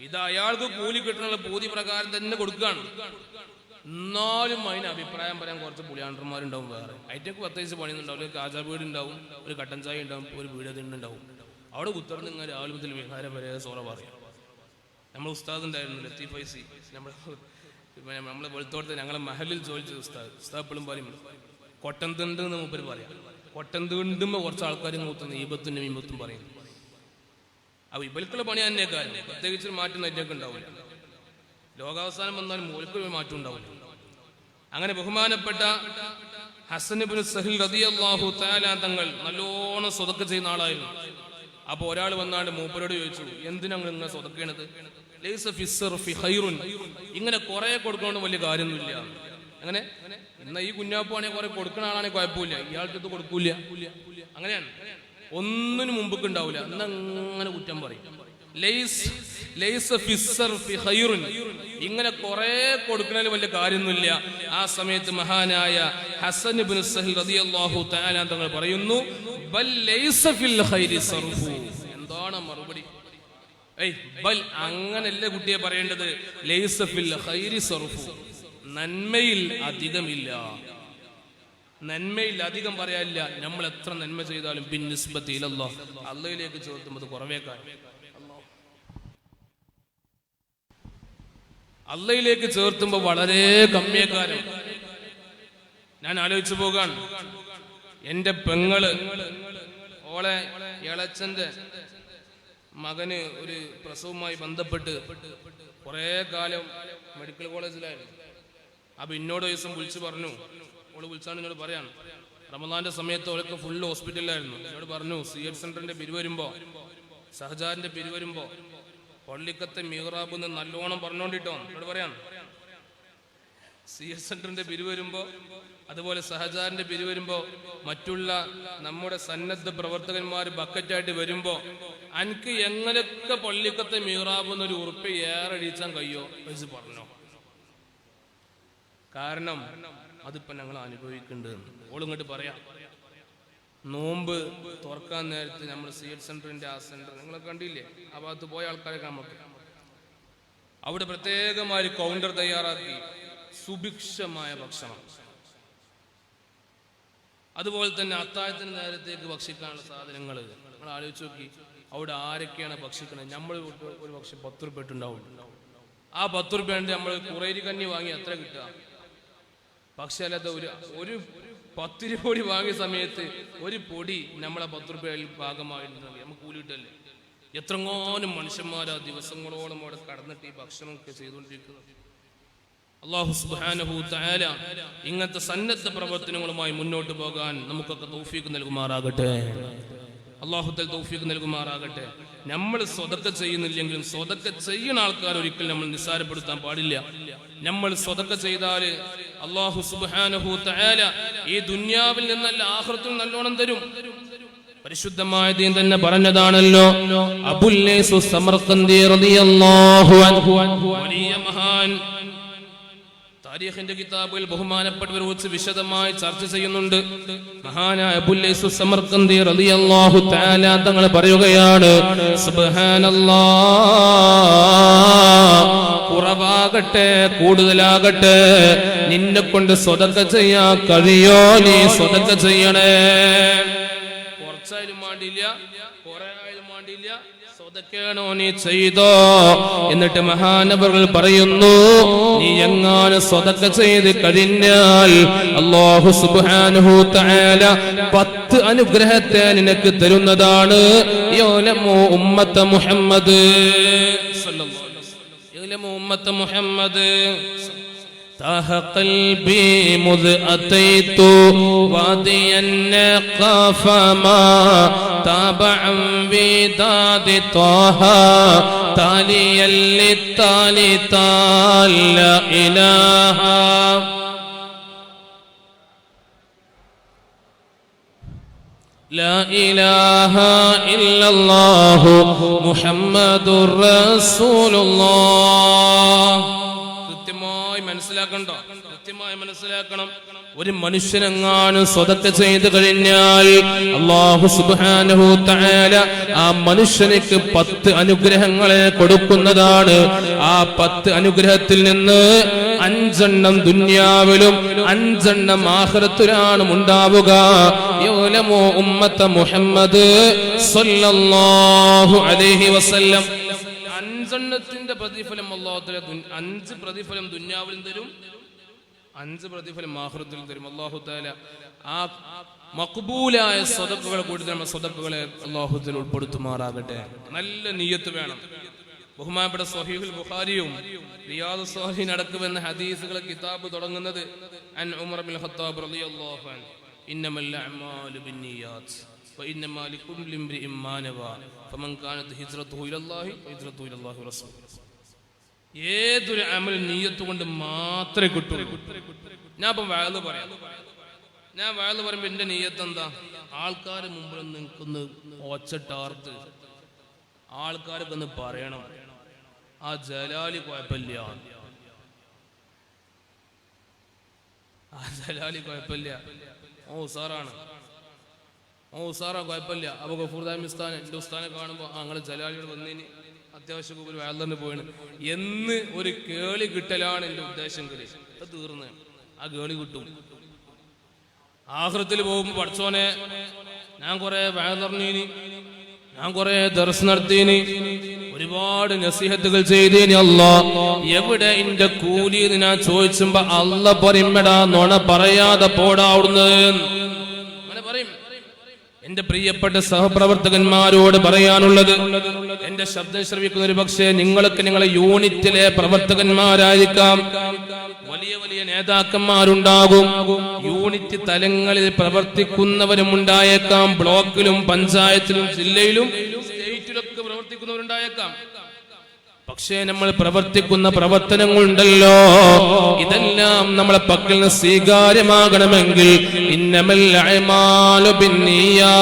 ഇത് അയാൾക്ക് കൂലി കിട്ടുന്ന പൂതി പ്രകാരം തന്നെ കൊടുക്കുകയാണ്. എന്നാലും അതിന് അഭിപ്രായം പറയാൻ കുറച്ച് പുളിയാണ്ടന്മാരുണ്ടാവും. വേറെ അതിറ്റൊക്കെ പ്രത്യേകിച്ച് പണിയുന്നുണ്ടാവും. ഒരു കാജാ വീട് ഉണ്ടാവും, ഒരു കട്ടൻ ചായ ഉണ്ടാവും, ഒരു വീട് ഉണ്ടാവും. അവിടെ കുത്തർന്ന് ഇങ്ങനെ രാവിലെ മുതൽ വിഹാരം വരെ സോറ പറയാം. നമ്മൾ ഉസ്താദ് ഉണ്ടായിരുന്നു ലത്തീഫ് ഫൈസി, നമ്മളെ വെളുത്തോടത്ത് ഞങ്ങളെ മഹലിൽ ചോദിച്ചത് ഉസ്താദ് എപ്പോഴും പറയും കൊട്ടൻ തിണ്ട് എന്ന് മൂപ്പര് പറയാം. കൊട്ടൻ തീണ്ടുമ്പോ കുറച്ച് ആൾക്കാർ മൂത്തുന്നു ഈബത്തും മീബത്തും പറയും. അപ്പൊ ഇവൽക്കുള്ള പണി തന്നെ കാര്യം, പ്രത്യേകിച്ച് മാറ്റം നെറ്റൊക്കെ ഉണ്ടാവില്ല. ലോകാവസാനം വന്നാലും മൂലക്കൊരു മാറ്റം ഉണ്ടാവില്ല. അങ്ങനെ ബഹുമാനപ്പെട്ട ഹസൻ ഇബ്നു സഹൽ റളിയല്ലാഹു തആല തങ്ങൾ നല്ലോണം സ്വതക്ക ചെയ്യുന്ന ആളായിരുന്നു. അപ്പൊ ഒരാൾ വന്നാണ്ട് മൂപ്പരോട് ചോദിച്ചു, എന്തിനാണ് നിങ്ങൾ സ്വതക്ക ചെയ്യണത്? ലൈസ ഫിസ്സർഫി ഖൈറുൻ, ഇങ്ങനെ കുറെ കൊടുക്കണോണ്ട് വലിയ കാര്യമൊന്നുമില്ല. അങ്ങനെ എന്നാ ഈ കുഞ്ഞാപ്പാണെങ്കിൽ കുറെ കൊടുക്കുന്ന ആളാണെങ്കിൽ കുഴപ്പമില്ല, ഇയാൾക്ക് ഇത് കൊടുക്കൂല. അങ്ങനെയാണ്, ഒന്നിനും മുമ്പൊക്കെ ഉണ്ടാവില്ല. എന്നാ അങ്ങനെ കുറ്റം പറയും. ഇങ്ങനെ കുറെ കൊടുക്കുന്നതിൽ വലിയ കാര്യമൊന്നുമില്ല. ആ സമയത്ത് മഹാനായ ഹസൻ ഇബ്നു സഹൽ റളിയല്ലാഹു തആല തങ്ങൾ പറയുന്നു, ബൽ ലൈസ ഫിൽ ഖൈരി സർഫു. എന്താണ് മറുപടി? അങ്ങനല്ല കുട്ടിയെ പറയേണ്ടത്. ലൈസ ഫിൽ ഖൈരി സർഫു, നന്മയിൽ അധികമില്ല. നന്മയിൽ അധികം പറയാനില്ല. നമ്മൾ എത്ര നന്മ ചെയ്താലും ബിന്നിസ്ബത്തി ഇലല്ലാഹ്, അള്ളാഹിലേക്ക് ചേർത്തുമ്പോൾ കുറവേക്കാരം. അള്ളാഹിലേക്ക് ചേർത്തുമ്പോൾ വളരെ കമ്മിയേക്കാരം. ഞാൻ ആലോചിച്ചു പോകാൻ, എന്റെ പെങ്ങള് ഓളെ ഇളച്ചന്റെ മകന് ഒരു പ്രസവവുമായി ബന്ധപ്പെട്ട് കുറെ കാലം മെഡിക്കൽ കോളേജിലായിരുന്നു. അപ്പൊ എന്നോട് ദിവസം വിളിച്ചു പറഞ്ഞു, ഓള് വിളിച്ചാണ് എന്നോട് പറയാൻ, റമദാന്റെ സമയത്ത് അവരൊക്കെ ഫുള്ള് ഹോസ്പിറ്റലിലായിരുന്നു. എന്നോട് പറഞ്ഞു, CH സെന്ററിന്റെ പിരിവരുമ്പോ, സഹജാറിന്റെ പിരിവരുമ്പോ പള്ളിക്കത്തെ മിഹ്റാബ് എന്ന് നല്ലോണം പറഞ്ഞോണ്ടിട്ടോ. എന്നോട് പറയാൻ, CH സെന്ററിന്റെ പിരിവരുമ്പോ, അതുപോലെ സഹജാറിന്റെ പിരിവരുമ്പോ, മറ്റുള്ള നമ്മുടെ സന്നദ്ധ പ്രവർത്തകന്മാർ ബക്കറ്റായിട്ട് വരുമ്പോ അനക്ക് എങ്ങനെയൊക്കെ പള്ളിക്കത്തെ മിഹ്റാബ് എന്നൊരു ഉറുപ്പ് ഏറെ അടിച്ചാൻ കഴിയോ എന്ന് പറഞ്ഞു. കാരണം അതിപ്പോ ഞങ്ങൾ അനുഭവിക്കുന്നുണ്ട്. ഓളിങ്ങോട്ട് പറയാം, നോമ്പ് തുറക്കാൻ നേരത്ത് നമ്മൾ CH സെന്ററിന്റെ ആ സെന്റർ നിങ്ങളെ കണ്ടില്ലേ, ആ ഭാഗത്ത് പോയ ആൾക്കാരെ നമുക്ക് അവിടെ പ്രത്യേകമായ കൗണ്ടർ തയ്യാറാക്കി സുഭിക്ഷമായ ഭക്ഷണം, അതുപോലെ തന്നെ അത്താഴത്തിന് നേരത്തേക്ക് ഭക്ഷിക്കാനുള്ള സാധനങ്ങൾ. നിങ്ങൾ ആലോചിച്ച് നോക്കി, അവിടെ ആരൊക്കെയാണ് ഭക്ഷിക്കുന്നത്? നമ്മൾ ഒരു പക്ഷെ 10 രൂപ ഇട്ടുണ്ടാവും. ആ 10 രൂപ നമ്മൾ കുറേരി കഞ്ഞി വാങ്ങി എത്ര കിട്ടുക? പക്ഷെ അല്ലാതെ ഒരു 10 രൂപ പൊടി വാങ്ങിയ സമയത്ത് ഒരു പൊടി നമ്മളെ 10 രൂപയിൽ ഭാഗമായിട്ടുണ്ടെങ്കിൽ നമുക്ക് കൂലി കിട്ടല്ലേ? എത്രങ്ങാനും മനുഷ്യന്മാരാ ദിവസങ്ങളോളം അവിടെ കടന്നിട്ട് ഈ ഭക്ഷണമൊക്കെ ചെയ്തുകൊണ്ടിരിക്കുന്നത്. അല്ലാഹു സുബ്ഹാനഹു തആല ഇങ്ങനത്തെ സന്നദ്ധ പ്രവർത്തനങ്ങളുമായി മുന്നോട്ട് പോകാൻ നമുക്കൊക്കെ തൗഫീഖ് നൽകുമാറാകട്ടെ. അല്ലാഹു തആല തൗഫീഖ് നൽകുമാറാകട്ടെ. നമ്മൾ സ്വതക്ക ചെയ്യുന്നില്ലെങ്കിലും സ്വതക്ക ചെയ്യുന്ന ആൾക്കാർ ഒരിക്കലും നമ്മൾ നിസ്സാരപ്പെടുത്താൻ പാടില്ല. നമ്മൾ സ്വതക്ക ചെയ്താൽ അല്ലാഹു സുബ്ഹാനഹു തആല ഈ ദുനിയാവിൽ നിന്നല്ല ആഖിറത്തിൽ നല്ലോണം തരും. പരിശുദ്ധമായ ദീൻ തന്നെ പറഞ്ഞതാണല്ലോ. അബുൽ ലൈസ് സമർഖന്ദി റളിയല്ലാഹു അൻഹു വലിയ മഹാൻ, താരീഖിന്റെ കിതാബുകൾ ബഹുമാനപ്പെട്ടവർ വെച്ച് വിശദമായി ചർച്ച ചെയ്യുന്നുണ്ട്. മഹാനായ അബുൽ ലൈസ് സമർഖന്ദി റളിയല്ലാഹു തആല തങ്ങൾ പറയുകയാണ്, സുബ്ഹാനല്ലാഹ്, കുറവാകട്ടെ കൂടുതലാകട്ടെ നിന്നെ കൊണ്ട് സ്വതക്ക ചെയ്യാൻ കഴിയോ? നീ സ്വതക്ക ചെയ്യണേ. കുറച്ചായാലും വേണ്ടില്ല, കുറെ ആയാലും വേണ്ടില്ല, സ്വതക്കാണോ നീ ചെയ്തോ. എന്നിട്ട് മഹാനവറുകൾ പറയുന്നു, നീ എങ്ങാനും സ്വതക്ക ചെയ്ത് കഴിഞ്ഞാൽ അല്ലാഹു സുബ്ഹാനഹു തആല 10 അനുഗ്രഹത്തെ നിനക്ക് തരുന്നതാണ്. യൗലമു ഉമ്മത്ത മുഹമ്മദ് സല്ലല്ലാഹു അലൈഹി വസല്ലം, യൗലമു ഉമ്മത്ത മുഹമ്മദ്. تاه قلبي مذ أتيت وادي النقاف ما تابع وداد طه تاليا للتالي تال لا إله لا إله إلا الله محمد رسول الله. കൃത്യമായി മനസ്സിലാക്കണം. ഒരു മനുഷ്യനെങ്ങാനും സ്വതക്ക ചെയ്തു കഴിഞ്ഞാൽ അല്ലാഹു സുബ്ഹാനഹു തആല ആ മനുഷ്യനിക്ക് 10 അനുഗ്രഹങ്ങളെ കൊടുക്കുന്നതാണ്. ആ 10 അനുഗ്രഹത്തിൽ നിന്ന് 5 എണ്ണം ദുനിയാവിലും 5 എണ്ണം ആഖിറത്തിലാണ് ഉണ്ടാവുക. യൗലമു ഉമ്മത്ത മുഹമ്മദ് സല്ലല്ലാഹു അലൈഹി വസല്ലം. 5 എണ്ണത്തിന്റെ പ്രതിഫലം അല്ലാഹു തആല 5 പ്രതിഫലം ദുനിയാവിലും തരും, 5 പ്രതിഫലം ആഖിറത്തിലും തരും. അല്ലാഹു തആല ആ മഖ്ബൂലായ സ്വതക്കകൾ കൂടി നമ്മുടെ സ്വതക്കകളെ അല്ലാഹു തആല ഉൾപ്പെടുത്തുമാറാകട്ടെ. നല്ല നിയ്യത്ത് വേണം. ബഹുമാനപ്പെട്ട സ്വഹീഹുൽ ബുഖാരിയും റിയാദുസ് സ്വാലിഹീൻ അടക്കമെന്ന ഹദീസുകളെ കിതാബ് തുടങ്ങുന്നത് അൻ ഉമർ ബിൻ ഖത്താബ് റളിയല്ലാഹു അൻഹു, ഇന്നമൽ അഅ്മാലു ബിന്നിയാത്ത് വഇന്നമാ ലികുല്ലി ഇംറിഇൻ മാ നവാ ഫമൻ കാനത് ഹിജ്റതുഹു ഇലല്ലാഹി വഹിജ്റതുഹു ഇലല്ലാഹി റസൂലിഹി. ഏതൊരു അമൽ നിയ്യത്ത് കൊണ്ട് മാത്രമേ കിട്ടുള്ളൂ. ഞാൻ ഇപ്പം വഅദ് പറയാം. ഞാൻ വഅദ് പറയുമ്പോൾ എൻ്റെ നിയ്യത്ത് എന്താ? ആൾക്കാർ മുമ്പിൽ നിൽക്കുന്ന ഒച്ചട്ടാർത്ത് ആൾക്കാരൊക്കെ ഒന്ന് പറയണം, ആ ജലാലി കുഴപ്പമില്ല, ആ ജലാലി കുഴപ്പമില്ല, ഓ സാറാണ്. ഓ സാറാ കുഴപ്പമില്ല. അപ്പോൾ ഗഫൂർദാമി ഉസ്താൻ എൻ്റെ ഉസ്താനെ കാണുമ്പോൾ അങ്ങനെ ജലാലിയോട് വന്നതിന് അത്യാവശ്യം ഒരു വേളറിന് പോയാണ് എന്ന് ഒരു കേളി കിട്ടലാണ് എൻ്റെ ഉദ്ദേശമെങ്കിൽ അത് തീർന്ന് ആ കേളി കിട്ടും. ആഖിറത്തിൽ പോകുമ്പോൾ പഠിച്ചോനെ ഞാൻ കുറെ വേളറിനീനി, ഞാൻ കുറെ ദർസ് നടത്തീനി, ഒരുപാട് നസീഹത്തുകൾ ചെയ്തേനി, അല്ലാ എവിടെ എന്റെ കൂലി എന്ന് ഞാൻ ചോദിച്ചുമ്പോ അല്ല പറയുമ്പടാ നോണ പറയാതെ പോടാവുന്നത് അങ്ങനെ പറയും. എന്റെ പ്രിയപ്പെട്ട സഹപ്രവർത്തകന്മാരോട് പറയാനുള്ളത്, എന്റെ ശബ്ദം ശ്രവിക്കുന്ന ഒരു പക്ഷേ നിങ്ങൾക്ക് നിങ്ങളെ യൂണിറ്റിലെ പ്രവർത്തകന്മാരായിരിക്കാം, വലിയ വലിയ നേതാക്കന്മാരുണ്ടാകും, യൂണിറ്റ് തലങ്ങളിൽ പ്രവർത്തിക്കുന്നവരും ഉണ്ടായേക്കാം, ബ്ലോക്കിലും പഞ്ചായത്തിലും ജില്ലയിലും സ്റ്റേറ്റിലൊക്കെ പ്രവർത്തിക്കുന്നവരുണ്ടായേക്കാം. പക്ഷേ നമ്മൾ പ്രവർത്തിക്കുന്ന പ്രവർത്തനങ്ങളുണ്ടല്ലോ, ഇതെല്ലാം നമ്മളെ പക്കൽ നിന്ന് സ്വീകാര്യമാകണമെങ്കിൽ ഇന്നമൽ അഅ്മാലു ബിന്നിയാത്ത്,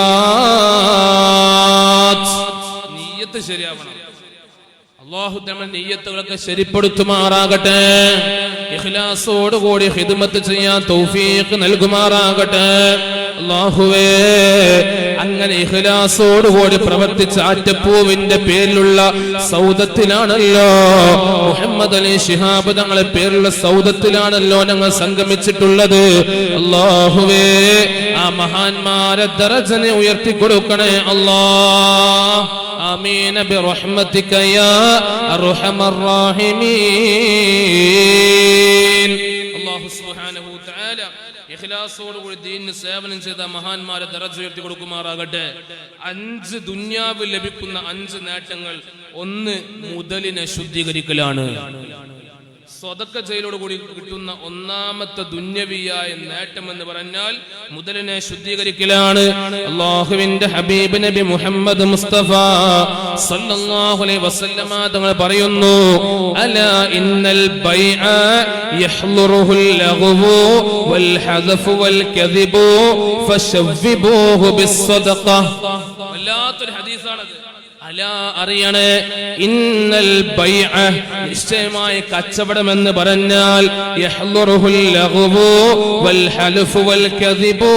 നിയ്യത്ത് ശരിയാവണം. അല്ലാഹു തആല നിയ്യത്തുകളൊക്കെ ശരിപ്പെടുത്തുമാറാകട്ടെ, ഇഖ്ലാസോടുകൂടി ഖിദ്മത്ത് ചെയ്യാൻ തൗഫീഖ് നൽകുമാറാകട്ടെ. അല്ലാഹുവേ, അങ്ങനെ ഇഖ്ലാസോടുകൂടി പ്രവർത്തിച്ച ആറ്റപ്പൂവിന്റെ പേരിലുള്ള സൗദത്തിലാണല്ലോ, മുഹമ്മദ് അലി ശിഹാബ് തങ്ങളെ പേരിലുള്ള സൗദത്തിലാണല്ലോ ഞങ്ങൾ സംഗമിച്ചിട്ടുള്ളത്. അല്ലാഹുവേ, ആ മഹാന്മാരെ ദറജനെ ഉയർത്തി കൊടുക്കണേ അല്ലാഹ്. ആമീൻ ബിറഹ്മതിക യാ അർഹമർ റഹീമീൻ. അല്ലാഹു സുബ്ഹാനഹു തആല ഇഖ്ലാസോടുകൂടി ദീനിന് സേവനം ചെയ്ത മഹാന്മാരെ ദറജ ഉയർത്തി കൊടുക്കുമാറാകട്ടെ. 5 ദുനിയാവിൽ ലഭിക്കുന്ന 5 നേട്ടങ്ങൾ. 1, മുതലിനെ ശുദ്ധീകരിക്കലാണ്. സ്വതക്ക ചെയ്യലോട് കൂടി കിട്ടുന്ന ഒന്നാമത്തെ ദുന്യവിയായ നേട്ടം എന്ന് പറഞ്ഞാൽ മുതലിനെ ശുദ്ധീകരിക്കലാണ്. അല്ലാഹുവിന്റെ ഹബീബ് നബി മുഹമ്മദ് മുസ്തഫ സല്ലല്ലാഹു അലൈഹി വസല്ലമ തങ്ങൾ പറയുന്നു, അലാ ഇന്നൽ ബൈഅ യഹ്ലുറുഹുൽ ലഗ്വു വൽ ഹദഫ് വൽ കദിബു ഫശവ്വിബൂഹു ബിസ്സദഖ. വല്ലാത്തൊരു ഹദീസാണത്. അലാ അറിയണേ, ഇന്നൽ ബൈഅ നിശ്ചയമായ കച്ചവടം എന്ന് പറഞ്ഞാൽ യഹ്ലുറുഹുൽ ലഗ്വു വൽ ഹൽഫു വൽ കദിബു,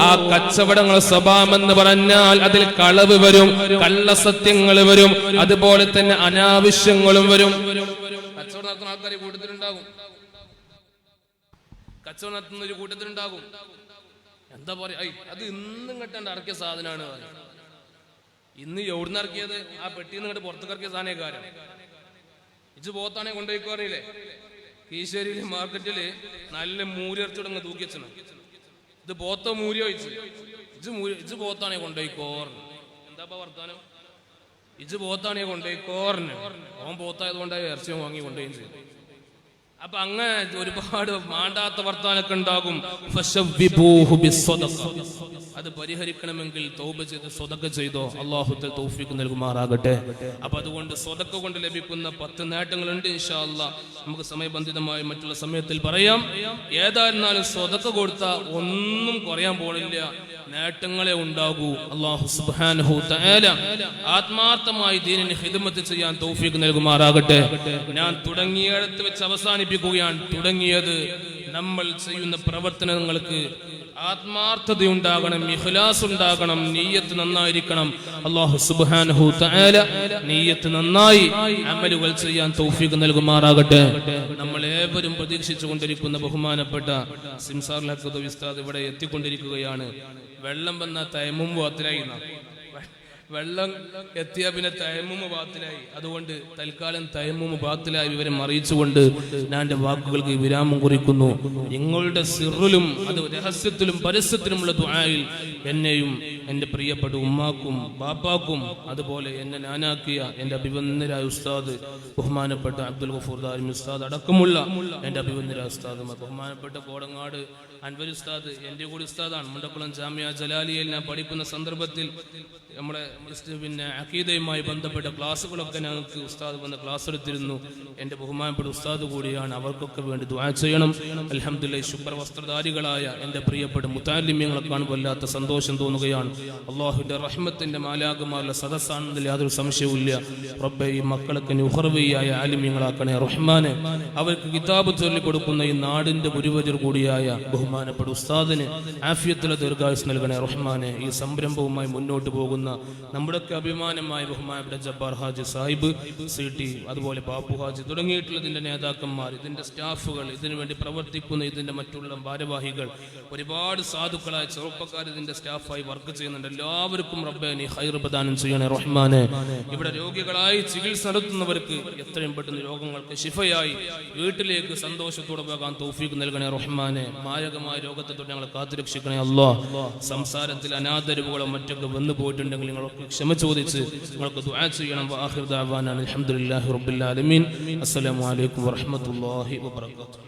ആ കച്ചവടങ്ങളുടെ സ്വഭാവം എന്ന് പറഞ്ഞാൽ അതിൽ കളവ് വരും, കള്ളസത്യങ്ങൾ വരും, അതുപോലെ തന്നെ അനാവശ്യങ്ങളും വരും. കച്ചവടം നടത്തുന്ന ആൾക്കാർ കൂട്ടത്തിലുണ്ടാകും, കച്ചവടം നടത്തുന്ന ഒരു കൂട്ടത്തിലുണ്ടാകും. എന്താ പറയാ, അത് ഇന്നും കെട്ടാണ്ട് ഇറക്കിയ സാധനമാണ്. ഇന്ന് എവിടുന്ന് ഇറക്കിയത്? ആ പെട്ടിയിൽ നിന്ന് പുറത്തേക്ക് ഇറക്കിയ സാധനക്കാരൻ. ഇജ് പോത്താണെ കൊണ്ടുപോയിക്കോ അറിയില്ലേ? കീശ്ശേരിയിലെ മാർക്കറ്റില് നല്ല മൂരി ഇറച്ചിടങ്ങ് തൂക്കി വെച്ചണം. ഇത് പോത്ത മൂരി വെച്ച് ഇജ് പോത്താണെ കൊണ്ടുപോയിക്കോറിന്. എന്താ വർത്താനം? ഇജ് പോത്താണെ കൊണ്ടുപോയിക്കോറിന്. ഓൻ പോത്തായത് കൊണ്ടായി ഇറച്ചിയും വാങ്ങി കൊണ്ടുപോയും ചെയ്തു. അപ്പൊ അങ്ങനെ ഒരുപാട് മാണ്ടാത്ത വർത്താനൊക്കെ ഉണ്ടാകും. അത് പരിഹരിക്കണമെങ്കിൽ തൗബ ചെയ്ത് സ്വതക്ക ചെയ്തോ, അല്ലാഹു തആല തൗഫീഖ് നൽകുമാറാകട്ടെ. അപ്പൊ അതുകൊണ്ട് സ്വതക്ക കൊണ്ട് ലഭിക്കുന്ന 10 നേട്ടങ്ങളുണ്ട്. ഇൻഷാ അല്ലാഹ് നമുക്ക് സമയബന്ധിതമായി മറ്റുള്ള സമയത്തിൽ പറയാം. ഏതായിരുന്നാലും സ്വതക്ക കൊടുത്താൽ ഒന്നും കുറയാൻ പോണില്ല, നേട്ടങ്ങളെ ഉണ്ടാകൂ. അല്ലാഹു സുബ്ഹാനഹു തആല ആത്മാർത്ഥമായി ദീനിന് ഖിദ്മത്ത് ചെയ്യാൻ തൗഫീഖ് നൽകുമാറാകട്ടെ. ഞാൻ തുടങ്ങിയിടത്ത് വെച്ച് അവസാനിപ്പിക്കുകയാണ്. തുടങ്ങിയത് നമ്മൾ ചെയ്യുന്ന പ്രവർത്തനങ്ങൾക്ക് ആത്മാർത്ഥതയുണ്ടാകണം, ഇഖ്ലാസ് ഉണ്ടാകണം, നിയ്യത്ത് നന്നായിരിക്കണം. അല്ലാഹു സുബ്ഹാനഹു തആല നിയ്യത്ത് നന്നായി അമലുകൾ ചെയ്യാൻ തൗഫീഖ് നൽകുമാറാകട്ടെ. നമ്മൾ ഏവരും പ്രതീക്ഷിച്ചു കൊണ്ടിരിക്കുന്ന ബഹുമാനപ്പെട്ട സിംസാറുൽ ഹഖ് ഉസ്താദ് ഇവിടെ എത്തിക്കൊണ്ടിരിക്കുകയാണ്. വെള്ളം വന്ന തയമ്മും ബാത്തിലായി, വെള്ളം എത്തിയ പിന്നെ തയമ്മും ബാത്തിലായി. അതുകൊണ്ട് തൽക്കാലം തയമ്മും ബാത്തിലായി വിവരം അറിയിച്ചുകൊണ്ട് ഞാൻ എൻ്റെ വാക്കുകൾക്ക് വിരാമം കുറിക്കുന്നു. നിങ്ങളുടെ സിറിലും അത് രഹസ്യത്തിലും പരസ്യത്തിലുമുള്ള ദുആയിൽ എന്നെയും എൻ്റെ പ്രിയപ്പെട്ട ഉമ്മാക്കും ബാപ്പാക്കും അതുപോലെ എന്നെ നാനാക്കിയ എൻ്റെ അഭിവന്ദനരായ ഉസ്താദ് ബഹുമാനപ്പെട്ട അബ്ദുൽ ഗഫൂർ ദാരിമി ഉസ്താദ് അടക്കമുള്ള എൻ്റെ അഭിവന്ദനരായ ഉസ്താദ് ബഹുമാനപ്പെട്ട കോടങ്ങാട് അൻവർ ഉസ്താദ് എൻ്റെ കൂടി ഉസ്താദാണ്. മുണ്ടക്കുളം ജാമിയ ജലാലിയയിൽ ഞാൻ പഠിക്കുന്ന സന്ദർഭത്തിൽ നമ്മുടെ പിന്നെ അഖീദയുമായി ബന്ധപ്പെട്ട ക്ലാസ്സുകളൊക്കെ ഞങ്ങൾക്ക് ഉസ്താദ് വന്ന് ക്ലാസ് എടുത്തിരുന്നു. എൻ്റെ ബഹുമാനപ്പെട്ട ഉസ്താദ് കൂടിയാണ്. അവർക്കൊക്കെ വേണ്ടി ദുആ ചെയ്യണം. അൽഹംദുലില്ലാഹ് ശുഭ്രവസ്ത്രധാരികളായ എൻ്റെ പ്രിയപ്പെട്ട മുതഅല്ലിമീങ്ങളെ കാണുമ്പോൾ വല്ലാത്ത സന്തോഷം തോന്നുകയാണ്. അള്ളാഹുവിൻ്റെ റഹ്മത്തിൻ്റെ മാലാഖമാരുടെ സദസ്സാണെന്നതിൽ യാതൊരു സംശയവുമില്ല. റബ്ബേ, ഈ മക്കളൊക്കെ ഉഖർവിയായ ആലിമീങ്ങളാക്കണേ റഹ്മാനെ. അവർക്ക് കിതാബ് ചൊല്ലിക്കൊടുക്കുന്ന ഈ നാടിൻ്റെ ഗുരുവര്യർ കൂടിയായ ബഹുമാനപ്പെട്ട ഉസ്താദിന് ആഫിയത്തുള്ള ദീർഘായുസ് നൽകണേ റഹ്മാനെ. ഈ സംരംഭവുമായി മുന്നോട്ട് പോകുന്ന നമ്മുടെയൊക്കെ അഭിമാനമായ ബഹുമാനപ്പെട്ട ജബ്ബാർ ഹാജി സാഹിബ്, CT, അതുപോലെ ബാപ്പു ഹാജി തുടങ്ങിയിട്ടുള്ള ഇതിൻ്റെ നേതാക്കന്മാർ, ഇതിൻ്റെ സ്റ്റാഫുകൾ, ഇതിനു വേണ്ടി പ്രവർത്തിക്കുന്ന ഇതിൻ്റെ മറ്റുള്ള ഭാരവാഹികൾ, ഒരുപാട് സാധുക്കളായ ചെറുപ്പക്കാർ ഇതിൻ്റെ സ്റ്റാഫായി വർക്ക് ചെയ്യുന്നുണ്ട്. എല്ലാവർക്കും റബ്ബേ നീ ഖൈർ പ്രദാനം ചെയ്യണേ റഹ്മാനെ. ഇവിടെ രോഗികളായി ചികിത്സ നടത്തുന്നവർക്ക് എത്രയും പെട്ടെന്ന് രോഗങ്ങൾക്ക് ശിഫയായി വീട്ടിലേക്ക് സന്തോഷത്തോടെ പോകാൻ തൗഫീഖ് നൽകണേ റഹ്മാനെ. മാരകമായ രോഗത്തെ തൊട്ട് ഞങ്ങളെ കാത്തുരക്ഷിക്കണേ അല്ലാഹ്. സംസാരത്തിൽ അനാദരവുകളോ മറ്റൊക്കെ വന്നു പോയിട്ടുണ്ടെങ്കിൽ നിങ്ങളൊക്കെ ക്ഷമ ചോദിച്ച് നിങ്ങൾക്ക് ദുആ ചെയ്യണം. വആഖിറു ദഅവാനാ അൽഹംദുലില്ലാഹി റബ്ബിൽ ആലമീൻ. അസ്സലാമു അലൈക്കും വറഹ്മത്തുള്ളാഹി വബറകാതുഹു.